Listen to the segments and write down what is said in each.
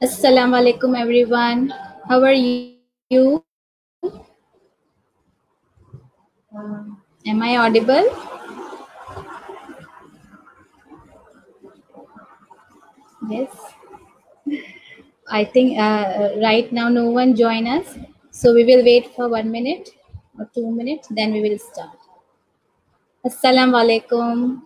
Assalamu alaikum everyone. How are you? Am I audible? Yes. I think right now no one join us. So we will wait for 1 minute or 2 minutes, then we will start. Assalamu alaikum.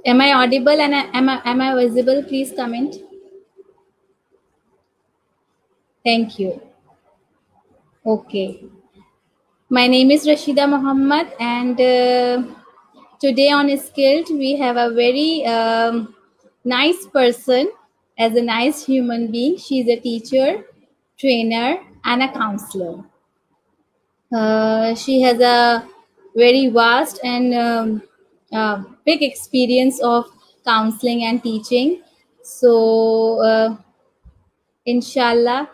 Am I audible and am I visible? Please comment. Thank you. Okay. My name is Rashida Muhammad, and today on Skilled we have a very nice person as a nice human being. She's a teacher, trainer, and a counselor. She has a very vast and big experience of counseling and teaching. So, inshallah,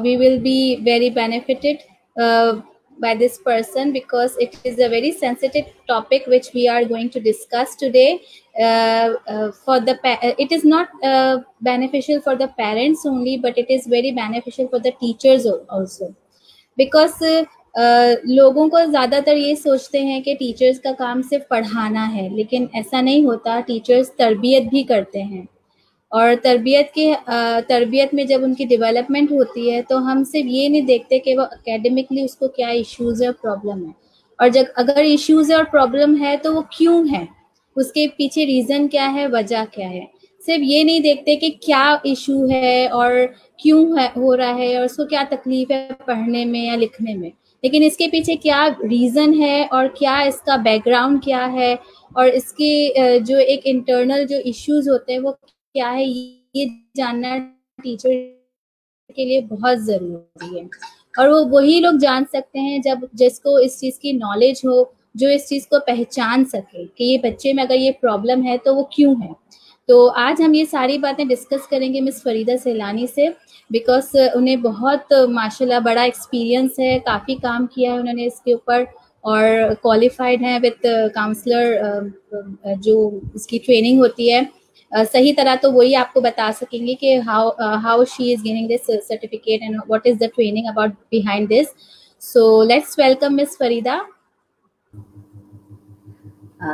we will be very benefited by this person, because it is a very sensitive topic which we are going to discuss today. It is not beneficial for the parents only, but it is very beneficial for the teachers also. Because लोगों को ज़्यादातर ये सोचते हैं कि teachers का काम सिर्फ पढ़ाना है, लेकिन ऐसा नहीं होता. टीचर्स तरबियत भी करते हैं, और तरबियत में जब उनकी डेवलपमेंट होती है तो हम सिर्फ ये नहीं देखते कि वो एकेडमिकली उसको क्या इश्यूज़ है और प्रॉब्लम है, और जब अगर इश्यूज़ है और प्रॉब्लम है तो वो क्यों है, उसके पीछे रीज़न क्या है, वजह क्या है. सिर्फ ये नहीं देखते कि क्या इशू है और क्यों हो रहा है और उसको क्या तकलीफ है पढ़ने में या लिखने में, लेकिन इसके पीछे क्या रीज़न है और क्या इसका बैकग्राउंड क्या है, और इसके जो एक इंटरनल जो इश्यूज होते हैं वो क्या है, ये जानना टीचर के लिए बहुत ज़रूरी है. और वो वही लोग जान सकते हैं जब जिसको इस चीज़ की नॉलेज हो, जो इस चीज़ को पहचान सके कि ये बच्चे में अगर ये प्रॉब्लम है तो वो क्यों है. तो आज हम ये सारी बातें डिस्कस करेंगे मिस फरीदा सैलानी से, बिकॉज उन्हें बहुत माशाल्लाह बड़ा एक्सपीरियंस है, काफ़ी काम किया है उन्होंने इसके ऊपर, और क्वालिफाइड हैं विद काउंसलर. जो इसकी ट्रेनिंग होती है सही तरह तो वही आपको बता सकेंगे कि how she is gaining this certificate and what is the training about behind this. So let's welcome miss Farida.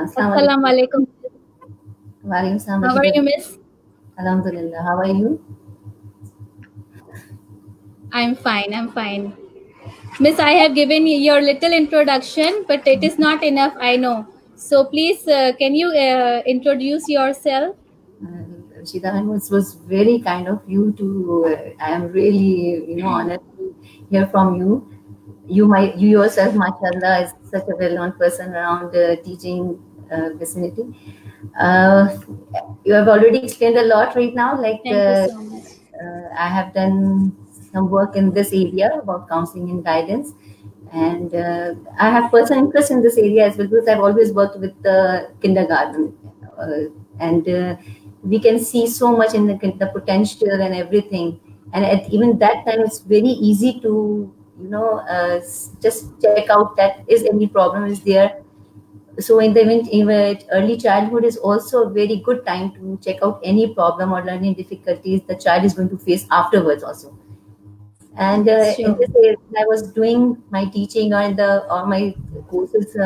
अस्सलाम वालेकुम. How are you, miss? Alhamdulillah. How are you? I'm fine. Miss, I have given you your little introduction, but it is not enough, I know. So please, can you introduce yourself? Rashida, it was very kind of you to. I am really, honored to hear from you. You yourself, mashallah, is such a well-known person around the teaching vicinity. You have already explained a lot right now. Thank you so much. I have done some work in this area about counseling and guidance, and I have personal interest in this area as well, because I've always worked with the kindergarten, and we can see so much in the potential and everything. And at even that time, it's very easy to just check out that is any problem is there. So in the early childhood is also a very good time to check out any problem or learning difficulties the child is going to face afterwards also. And Sure. in this area, I was doing my teaching or my courses.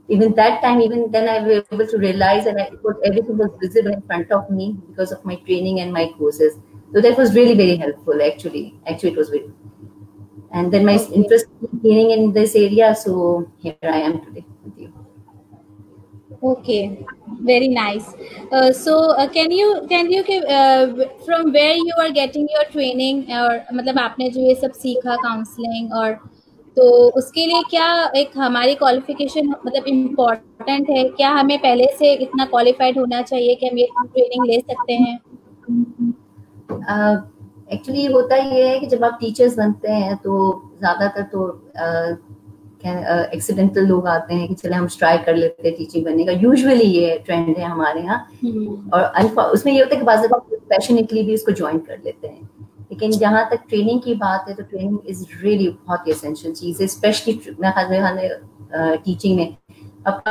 Even that time, even then, I was able to realize that everything was visible in front of me because of my training and my courses. So that was really very helpful. Actually, it was very. And then my interest in gaining in this area, so here I am today with you. Okay, very nice. Can you give from where you are getting your training, और मतलब आपने जो ये सब सीखा counselling, और तो उसके लिए क्या एक हमारी क्वालिफिकेशन मतलब इम्पोर्टेंट है क्या, हमें पहले से इतना क्वालिफाइड होना चाहिए कि हम ये ट्रेनिंग ले सकते हैं? एक्चुअली होता ये है कि जब आप टीचर्स बनते हैं तो ज़्यादातर तो एक्सीडेंटल लोग आते हैं कि चले हम ट्राई कर लेते हैं टीचिंग बनने का. यूजुअली ये ट्रेंड है हमारे यहाँ. और उसमें ये होता है कि बाज़ पैशनेटली भी इसको ज्वाइन कर लेते हैं. लेकिन जहाँ तक ट्रेनिंग की बात है तो ट्रेनिंग इज रियली बहुत ही एसेंशियल चीज़ है, स्पेशली टीचिंग में. अब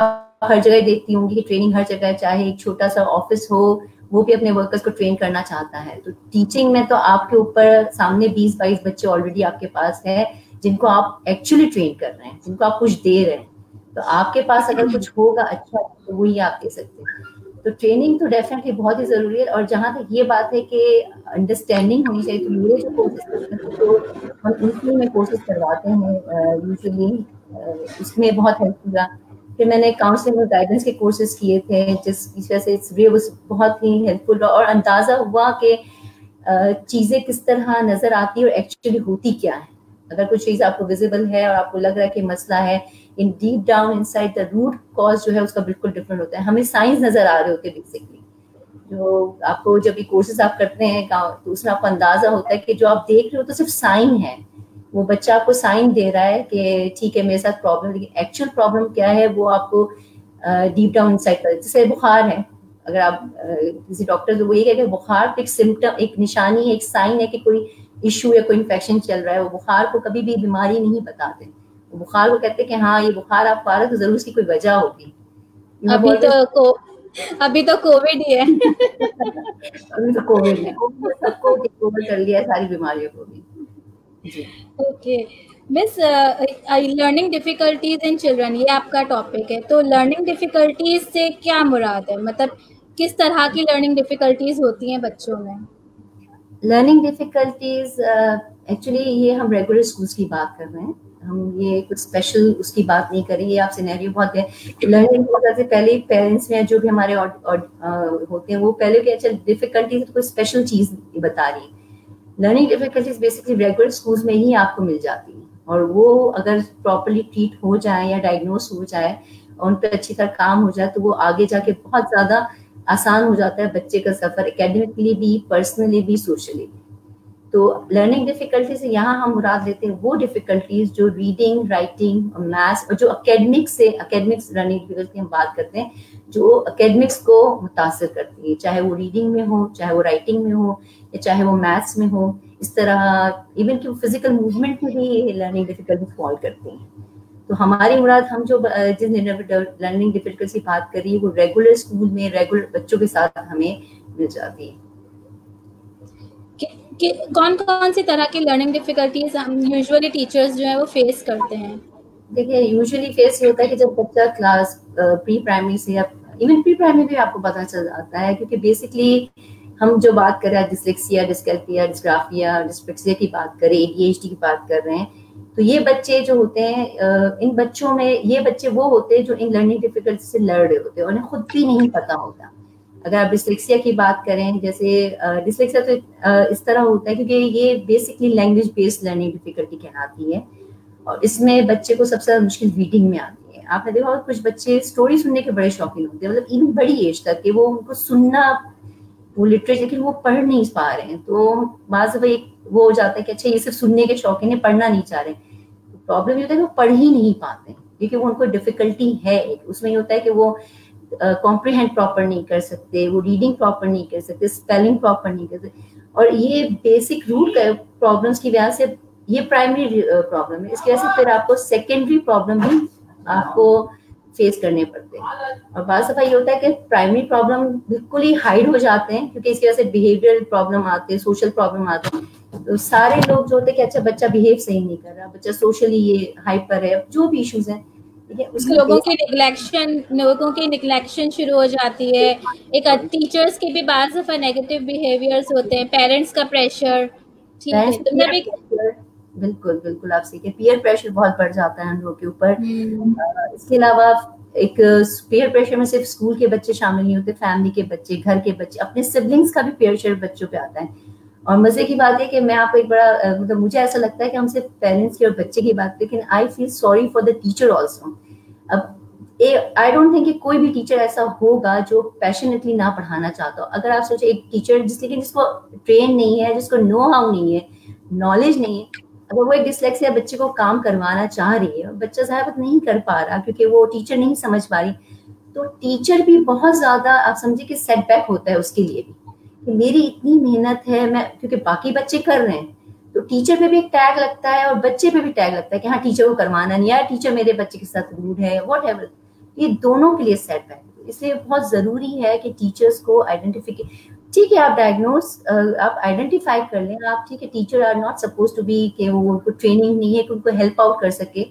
हर जगह देखती होंगी कि ट्रेनिंग हर जगह, चाहे एक छोटा सा ऑफिस हो, وہ بھی اپنے ورکرس کو ٹرین کرنا چاہتا ہے. تو ٹیچنگ میں تو آپ کے اوپر سامنے 20-22 بچے آلریڈی آپ کے پاس ہے جن کو آپ ایکچولی ٹرین کر رہے ہیں, جن کو آپ کچھ دے رہے ہیں. تو آپ کے پاس اگر کچھ ہوگا اچھا تو وہی آپ دے سکتے ہیں. تو ٹریننگ تو ڈیفینیٹلی بہت ہی ضروری ہے. اور جہاں تک یہ بات ہے کہ انڈرسٹینڈنگ ہونی چاہیے, تو میرے جو کورسز کرتے ہیں تو ہم ان میں کورسز کرواتے ہیں یوزلی, اس میں بہت ہیلپ ہوا. پھر میں نے کاؤنسلنگ اور گائیڈنس کے کورسز کیے تھے جس کی وجہ سے بہت ہی ہیلپ فل رہا, اور اندازہ ہوا کہ چیزیں کس طرح نظر آتی ہیں اور ایکچولی ہوتی کیا ہے. اگر کچھ چیز آپ کو ویزیبل ہے اور آپ کو لگ رہا ہے کہ مسئلہ ہے, in deep down in side the root cause جو ہے اس کا بالکل ڈفرنٹ ہوتا ہے. ہمیں سائنس نظر آ رہے ہوتے ہیں بیسکلی. جو آپ کو جب یہ کورسز آپ کرتے ہیں تو اس میں آپ کو اندازہ ہوتا ہے کہ جو آپ دیکھ رہے ہو تو صرف سائن ہے. وہ بچہ آپ کو سائن دے رہا ہے کہ ٹھیک ہے میرے ساتھ پرابلم, لیکن ایکچوئل پرابلم کیا ہے وہ آپ کو ڈیپ ڈاؤن انسائڈ پر. جیسے بخار ہے, اگر آپ کسی ڈاکٹر سے وہ یہ کہ بخار ایک سمٹم, ایک نشانی ہے, ایک سائن ہے کہ کوئی ایشو یا کوئی انفیکشن چل رہا ہے. وہ بخار کو کبھی بھی بیماری نہیں بتاتے. وہ بخار کو کہتے کہ ہاں یہ بخار آپ کو آ رہا ہے تو ضرور اس کی کوئی وجہ ہوگی. ابھی تو کووڈ ہی ہے. ابھی تو کووڈ ہے, سب کو ٹیک اوور کر لیا ساری بیماریوں کو بھی. جی okay miss, learning difficulties in children, یہ آپ کا ٹاپک ہے. تو لرننگ ڈیفیکلٹیز سے کیا مراد ہے, مطلب کس طرح کی لرننگ ڈیفیکلٹیز ہوتی ہیں بچوں میں؟ لرننگ ڈیفیکلٹیز ایکچولی یہ ہم ریگولر اسکولس کی بات کر رہے ہیں, ہم یہ کچھ اسپیشل اس کی بات نہیں کریں. یہ آپ سینیریو بہت ہے. لرننگ سے پہلے پیرنٹس میں جو بھی ہمارے ہوتے ہیں وہ پہلے کہ اچھا ڈیفیکلٹیز کوئی اسپیشل چیز بتا رہی ہے. Learning difficulties basically regular schools میں ہی آپ کو مل جاتی ہیں, اور وہ اگر پراپرلی ٹریٹ ہو جائے یا ڈائگنوز ہو جائے اور ان پہ اچھی طرح کام ہو جائے تو وہ آگے جا کے بہت زیادہ آسان ہو جاتا ہے بچے کا سفر, اکیڈمکلی بھی, پرسنلی بھی, سوشلی بھی. تو لرننگ ڈیفیکلٹیز سے یہاں ہم مراد لیتے ہیں وہ ڈیفیکلٹیز جو ریڈنگ, رائٹنگ اور میتھس, اور جو اکیڈمکس لرننگ ڈیفیکلٹی ہم بات کرتے ہیں جو اکیڈمکس کو متاثر کرتی ہے, چاہے وہ ریڈنگ میں ہو, چاہے وہ رائٹنگ میں ہو, یا چاہے وہ میتھس میں ہو. اس طرح ایون کہ فزیکل موومنٹ میں بھی لرننگ ڈیفیکلٹی فال کرتی ہیں. تو ہماری مراد ہم جو جس لرننگ ڈیفیکلٹی کی بات کر رہی ہے وہ ریگولر اسکول میں ریگولر بچوں کے ساتھ ہمیں مل جاتی ہے. کون کون سی طرح کی لرننگ ڈیفیکلٹیز ہم یوزولی ٹیچرز جو ہیں وہ فیس کرتے ہیں؟ دیکھیے یوزلی فیس یہ ہوتا ہے کہ جب بچہ کلاس پری پرائمری سے یا ایون پری پرائمری بھی آپ کو پتہ چل جاتا ہے, کیونکہ بیسکلی ہم جو بات کر رہے ہیں ڈسلیکسیا, ڈسکیلپیا, ڈسگرافیا, ڈسپیکسیا کی بات کر رہے ہیں, ADHD کی بات کر رہے ہیں, تو یہ بچے جو ہوتے ہیں ان بچوں میں یہ بچے وہ ہوتے ہیں جو ان لرننگ ڈیفیکلٹی سے لڑ رہے ہوتے ہیں, انہیں خود بھی نہیں پتہ ہوتا. اگر آپ ڈسلیکسیا کی بات کریں, جیسے ڈسلیکسیا تو اس طرح ہوتا ہے کیونکہ یہ basically language based learning difficulty کہلاتی ہے, اور اس میں بچے کو سب سے زیادہ مشکل ریڈنگ میں آتی ہے. آپ نے دیکھا کچھ بچے اسٹوری سننے کے بڑے شوقین ہوتے ہیں, مطلب ایون بڑی ایج تک کہ وہ ان کو سننا وہ لٹریچر, لیکن وہ پڑھ نہیں پا رہے ہیں. تو بعض دفعہ وہ ہو جاتا ہے کہ اچھا یہ صرف سننے کے شوقین ہیں, پڑھنا نہیں چاہ رہے. پرابلم یہ ہوتا ہے کہ وہ پڑھ ہی نہیں پاتے کیونکہ وہ ان کو ڈیفیکلٹی ہے ایک, اس میں یہ ہوتا ہے کہ وہ کمپریہینڈ پراپر نہیں کر سکتے, وہ ریڈنگ پراپر نہیں کر سکتے, اسپیلنگ پراپر نہیں کر سکتے. اور یہ بیسک روٹ پرابلمس کی وجہ سے یہ پرائمری پرابلم ہے. اس کی وجہ سے پھر آپ کو سیکنڈری پرابلم بھی آپ کو فیس کرنے پڑتے ہیں. اور بعض دفعہ یہ ہوتا ہے کہ پرائمری پرابلم بالکل ہی ہائڈ ہو جاتے ہیں کیونکہ اس کی وجہ سے بیہیویئر پرابلم آتے ہیں, سوشل پرابلم آتے ہیں. تو سارے لوگ جو ہوتے ہیں کہ اچھا بچہ بہیو صحیح نہیں کر رہا, بچہ سوشلی یہ ہائپر ہے, جو بھی ایشوز ہیں لوگوں کی نگلیکشن شروع ہو جاتی ہے. ایک ٹیچرز کے بھی بعض دفعہ نیگیٹو بیہیویئرز ہوتے ہیں, پیرنٹس کا پریشر. ٹھیک ہے, تو میں بالکل بالکل آپ سیکھیں, پیئر پریشر بہت بڑھ جاتا ہے ہم لوگوں کے اوپر. اس کے علاوہ ایک پیئر پریشر میں صرف اسکول کے بچے شامل نہیں ہوتے, فیملی کے بچے, گھر کے بچے, اپنے سبلنگس کا بھی پیئر پریشر بچوں پہ آتا ہے. اور مزے کی بات ہے کہ میں آپ کو ایک بڑا مطلب مجھے ایسا لگتا ہے کہ ہم صرف پیرنٹس کی اور بچے کی بات, لیکن I feel sorry for the teacher also. اب آئی ڈونٹ تھنک کہ کوئی بھی ٹیچر ایسا ہوگا جو پیشنیٹلی نہ پڑھانا چاہتا ہو. اگر آپ سوچیں ایک ٹیچر جس کو ٹرین نہیں ہے, جس کو نو ہاؤ نہیں ہے, نالج نہیں ہے, اگر وہ ایک ڈسلیکسیا بچے کو کام کروانا چاہ رہی ہے, بچہ ظاہر نہیں کر پا رہا کیونکہ وہ ٹیچر نہیں سمجھ پا رہی, تو ٹیچر بھی بہت زیادہ آپ سمجھے کہ سیٹ بیک ہوتا ہے اس کے لیے بھی کہ میری اتنی محنت ہے, میں کیونکہ باقی بچے کر رہے ہیں تو ٹیچر پہ بھی ایک ٹیگ لگتا ہے اور بچے پہ بھی ٹیگ لگتا ہے کہ ہاں ٹیچر کو کروانا نہیں, یا ٹیچر میرے بچے کے ساتھ روڈ ہے, واٹ ایور. یہ دونوں کے لیے سیٹ بیک. اس لیے بہت ضروری ہے کہ ٹیچرس کو ٹھیک ہے آپ آپ آئیڈینٹیفائی کر لیں آپ, ٹھیک ہے teacher are not suppose to be کہ وہ ان کو ٹریننگ نہیں ہے کہ ان کو ہیلپ آؤٹ کر سکے,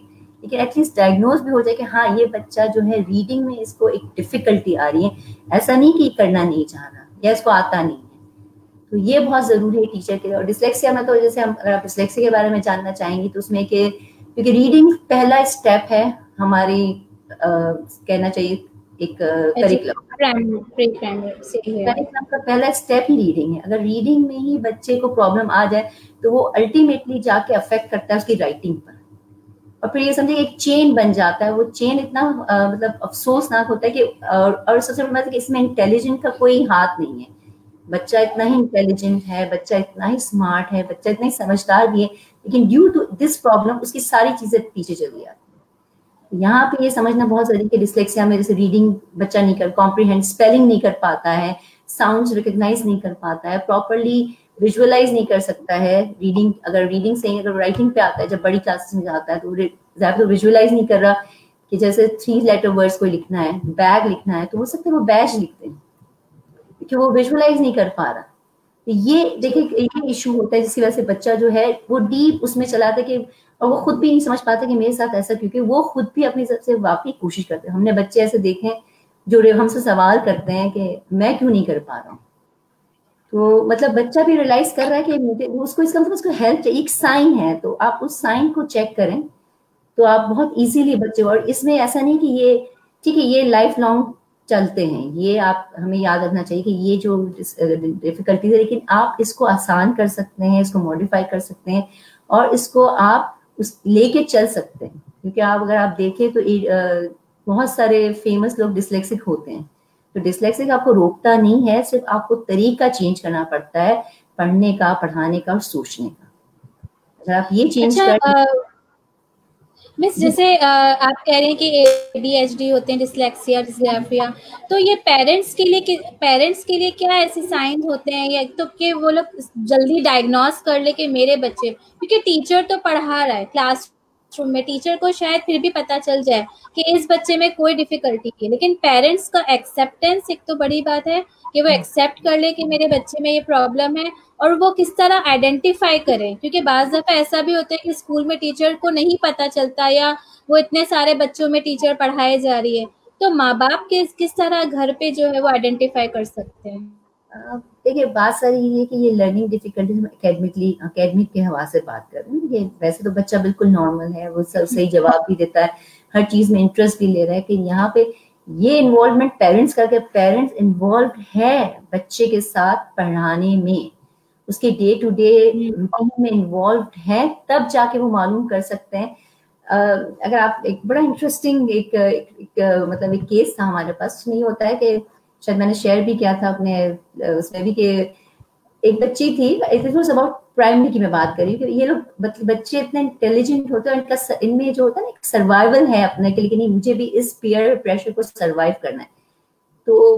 لیکن ایٹ لیسٹ ڈائگنوز بھی ہو جائے کہ ہاں یہ بچہ جو ہے ریڈنگ میں اس کو ایک ڈفیکلٹی آ رہی ہے, ایسا نہیں کہ کرنا نہیں چاہنا یا اس کو آتا نہیں ہے. تو یہ بہت ضروری ہے ٹیچر کے لیے. اور ڈسلیکسیا میں تو جیسے ہم اگر آپ ڈسلیکسیا کے بارے میں جاننا چاہیں گی تو اس میں کہ کیونکہ ریڈنگ پہلا اسٹیپ ہے ہماری کہنا چاہیے ایک کریکلم کا پہلا اسٹیپ ہی ریڈنگ ہے. اگر ریڈنگ میں ہی بچے کو پرابلم آ جائے تو وہ الٹیمیٹلی جا کے افیکٹ کرتا ہے اس کی رائٹنگ پر, اور پھر یہ سمجھے ایک چین بن جاتا ہے. وہ چین اتنا مطلب افسوسناک ہوتا ہے کہ اور سب سے بڑی بات ہے کہ اس میں انٹیلیجنٹ کا کوئی ہاتھ نہیں ہے. بچہ اتنا ہی انٹیلیجنٹ ہے, بچہ اتنا ہی اسمارٹ ہے, بچہ اتنا ہی سمجھدار بھی ہے, لیکن ڈیو ٹو دس پرابلم اس کی ساری چیزیں پیچھے چلی جاتی ہیں. یہاں پہ یہ سمجھنا بہت ضروری ہے کہ ڈسلیکسیا میں جیسے ریڈنگ بچہ نہیں کر کمپریہینڈ, اسپیلنگ نہیں کر پاتا ہے, ساؤنڈز ریکگنائز نہیں کر پاتا ہے, پراپرلی ویژولائز نہیں کر سکتا ہے. ریڈنگ اگر ریڈنگ صحیح اگر رائٹنگ پہ آتا ہے, جب بڑی کلاسز میں جاتا ہے تو زیادہ ویژولائز نہیں کر رہا کہ جیسے 3 لیٹر ورڈز کو لکھنا ہے, بیگ لکھنا ہے, تو ہو سکتا ہے وہ بیج لکھتے ہیں کہ وہ ویژولائز نہیں کر پا رہا. یہ دیکھیں ایک ایشو ہوتا ہے جس کی وجہ سے بچہ جو ہے وہ ڈیپ اس میں چلا تھا کہ, اور وہ خود بھی نہیں سمجھ پاتا کہ میرے ساتھ ایسا, کیونکہ وہ خود بھی اپنی طرف سے واقعی کوشش کرتے ہیں. ہم نے بچے ایسے دیکھے ہیں جو ہم سے سوال کرتے ہیں کہ میں کیوں نہیں کر پا رہا ہوں. تو مطلب بچہ بھی ریئلائز کر رہا ہے کہ اس کو اس کا مطلب اس کو ہیلپ چاہیے, ایک سائن ہے, تو آپ اس سائن کو چیک کریں تو آپ بہت ایزیلی بچے. اور اس میں ایسا نہیں کہ یہ ٹھیک ہے یہ لائف لانگ چلتے ہیں, یہ آپ ہمیں یاد رکھنا چاہیے کہ یہ جو ڈیفیکلٹیز ہے لیکن آپ اس کو آسان کر سکتے ہیں, اس کو ماڈیفائی کر سکتے ہیں, اور اس کو آپ لے کے چل سکتے ہیں. کیونکہ آپ اگر آپ دیکھیں تو بہت سارے فیمس لوگ ڈسلیکسک ہوتے ہیں, تو ڈسلیکسک آپ کو روکتا نہیں ہے, صرف آپ کو طریقہ چینج کرنا پڑتا ہے پڑھنے کا, پڑھانے کا اور سوچنے کا. اگر آپ یہ چینج کر مس جیسے آپ کہہ رہے ہیں کہ ADHD ہوتے ہیں, ڈسلیکسیا, ڈسگرافیا, تو یہ پیرنٹس کے لیے کیا ایسے سائنز ہوتے ہیں یا تو کہ وہ لوگ جلدی ڈائگنوز کر لے کہ میرے بچے, کیونکہ ٹیچر تو پڑھا رہا ہے کلاس روم میں, ٹیچر کو شاید پھر بھی پتا چل جائے کہ اس بچے میں کوئی ڈیفیکلٹی ہے, لیکن پیرنٹس کا ایکسیپٹینس ایک تو بڑی بات ہے کہ وہ ایکسیپٹ کر لے کہ میرے بچے میں یہ پرابلم ہے, اور وہ کس طرح آئیڈینٹیفائی کریں. کیونکہ بعض دفعہ ایسا بھی ہوتا ہے کہ اسکول میں ٹیچر کو نہیں پتا چلتا یا وہ اتنے سارے بچوں میں ٹیچر پڑھائے جا رہی ہے, تو ماں باپ کس طرح گھر پہ جو ہے وہ آئیڈینٹیفائی کر سکتے ہیں. دیکھیے بات ساری یہ ہے کہ یہ لرننگ ڈیفیکلٹیز اکیڈمک کے حوالے سے بات کر رہے ہیں. ویسے تو بچہ بالکل نارمل ہے, وہ صحیح جواب بھی دیتا ہے, ہر چیز میں انٹرسٹ بھی لے رہا ہے, کہ یہاں پہ یہ انوالومنٹ پیرنٹس کا, کہ پیرنٹس انوالوڈ ہے بچے کے ساتھ پڑھانے میں, اس کے ڈے ٹو ڈے روٹین میں انوالوڈ ہے, تب جا کے وہ معلوم کر سکتے ہیں. اگر آپ ایک بڑا انٹرسٹنگ مطلب ایک کیس تھا ہمارے پاس, اس میں یہ ہوتا ہے کہ شاید میں نے شیئر بھی کیا تھا اپنے اس میں بھی, کہ ایک بچی تھی, اباؤٹ پرائمری کی میں بات کر رہی ہوں, کہ یہ لوگ بچے اتنے انٹیلیجنٹ ہوتے ہیں, ان میں جو ہوتا ہے نا ایک سروائیول ہے اپنے کے لیے, نہیں مجھے بھی اس پیئر پریشر کو سروائیو کرنا ہے. تو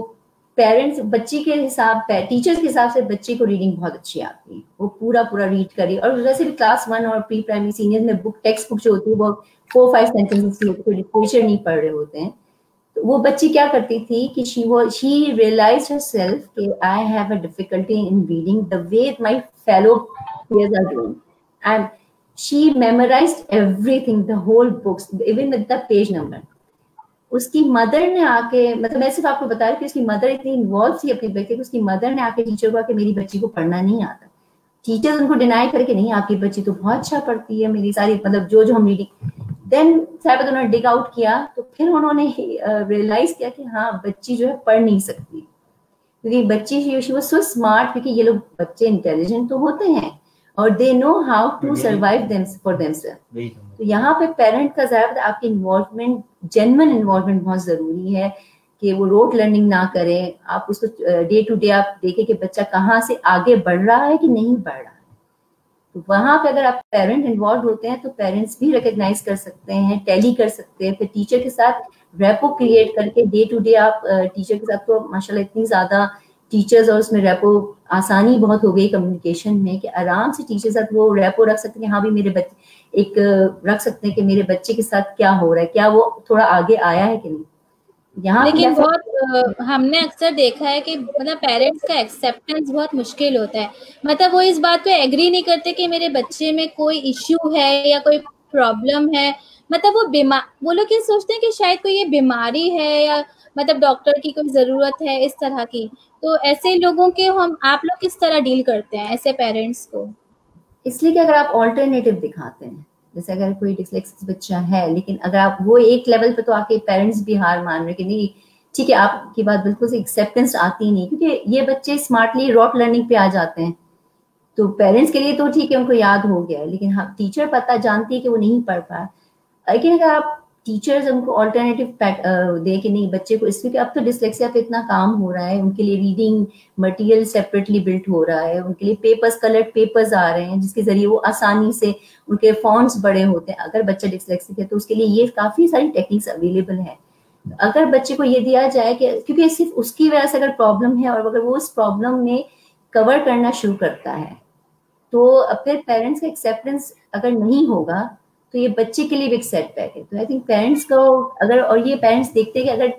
پیرنٹس بچی کے حساب ٹیچرس کے حساب سے بچے کو ریڈنگ بہت اچھی آتی ہے, وہ پورا ریڈ کری, اور ویسے بھی کلاس 1 اور پری پرائمری سینئر میں ٹیکسٹ بک جو ہوتی ہے وہ 4-5 سینٹینسز کی ہوتی ہے, لٹریچر نہیں پڑھ رہے ہوتے ہیں. تو وہ بچی کیا کرتی تھی کہ she realized herself کہ I have a difficulty in reading the way my fellow peers are doing, and she memorized everything, the whole books, even with the page number. اس کی مدر نے آ کے, مطلب میں صرف آپ کو بتا رہی کہ اس کی مدر اتنی انوالو تھی اپنی بچی, اس کی مدر نے آ کے ٹیچر کو کہ میری بچی کو پڑھنا نہیں آتا. ٹیچر ان کو ڈینائی کر کے, نہیں آپ کی بچی تو بہت اچھا پڑھتی ہے, میری ساری مطلب جو ہم ریڈنگ. دین صاحب انہوں نے ڈگ آؤٹ کیا, تو پھر انہوں نے ریئلائز کیا کہ ہاں بچی جو ہے پڑھ نہیں سکتی, کیونکہ بچی شی واز سو اسمارٹ, کیونکہ یہ لوگ بچے انٹیلیجنٹ تو ہوتے ہیں اور they know how to survive for them self. تو یہاں پہ پیرنٹ کا ظاہر آپ کی انوالومنٹ, جینوئن انوالومنٹ بہت ضروری ہے, کہ وہ روٹ لرننگ نہ کریں. آپ اس کو ڈے ٹو ڈے آپ دیکھیں کہ بچہ کہاں سے آگے بڑھ رہا ہے کہ نہیں بڑھ رہا ہے. تو وہاں پہ اگر آپ پیرنٹ انوالو ہوتے ہیں تو پیرنٹس بھی ریکگنائز کر سکتے ہیں, ٹیلی کر سکتے ہیں, پھر ٹیچر کے ساتھ ریپو کریٹ کر کے ڈے ٹو ڈے آپ ٹیچر کے ساتھ, تو ماشاء اللہ اتنی زیادہ ٹیچرز اور اس میں ریپو آسانی بہت ہو گئی کمیونیکیشن میں, کہ آرام سے ٹیچر کے ساتھ وہ ریپو رکھ سکتے ہیں, ہاں بھی میرے بچے ایک رکھ سکتے ہیں کہ میرے بچے کے ساتھ کیا ہو رہا ہے, کیا وہ تھوڑا آگے آیا ہے کہ نہیں. यहाँ पे लेकिन बहुत हमने अक्सर देखा है कि मतलब पेरेंट्स का एक्सेप्टेंस बहुत मुश्किल होता है, मतलब वो इस बात पे एग्री नहीं करते कि मेरे बच्चे में कोई इश्यू है या कोई प्रॉब्लम है, मतलब वो बीमार, वो लोग ये सोचते हैं कि शायद कोई ये बीमारी है या मतलब डॉक्टर की कोई जरूरत है इस तरह की। तो ऐसे लोगों के हम आप लोग किस तरह डील करते हैं ऐसे पेरेंट्स को? इसलिए कि अगर आप ऑल्टरनेटिव दिखाते हैं, जैसे अगर कोई डिसलेक्सिक बच्चा है, लेकिन अगर आप वो एक लेवल पे, तो आपके पेरेंट्स भी हार मान रहे कि नहीं ठीक है, आपकी बात बिल्कुल से एक्सेप्टेंस आती नहीं, क्योंकि ये बच्चे स्मार्टली रॉट लर्निंग पे आ जाते हैं। तो पेरेंट्स के लिए तो ठीक है, उनको याद हो गया, लेकिन हाँ टीचर पता जानती है कि वो नहीं पढ़ पाया। लेकिन अगर आप टीचर्स उनको ऑल्टरनेटिव दे कि नहीं बच्चे को, इसलिए अब तो डिसलेक्सिया पे इतना काम हो रहा है, उनके लिए रीडिंग मटेरियल सेपरेटली बिल्ट हो रहा है, उनके लिए पेपर्स, कलर्ड पेपर्स आ रहे हैं जिसके जरिए वो आसानी से, उनके फॉन्ट्स बड़े होते हैं। अगर बच्चा डिसलेक्सिक है तो उसके लिए ये काफी सारी टेक्निक्स अवेलेबल है। अगर बच्चे को ये दिया जाए कि, क्योंकि सिर्फ उसकी वजह से अगर प्रॉब्लम है और अगर वो उस प्रॉब्लम में कवर करना शुरू करता है, तो फिर पेरेंट्स का एक्सेप्टेंस अगर नहीं होगा तो ये बच्चे के लिए भी एक सेटबैक है। तो आई थिंक पेरेंट्स को अगर, और ये पेरेंट्स देखते हैं कि अगर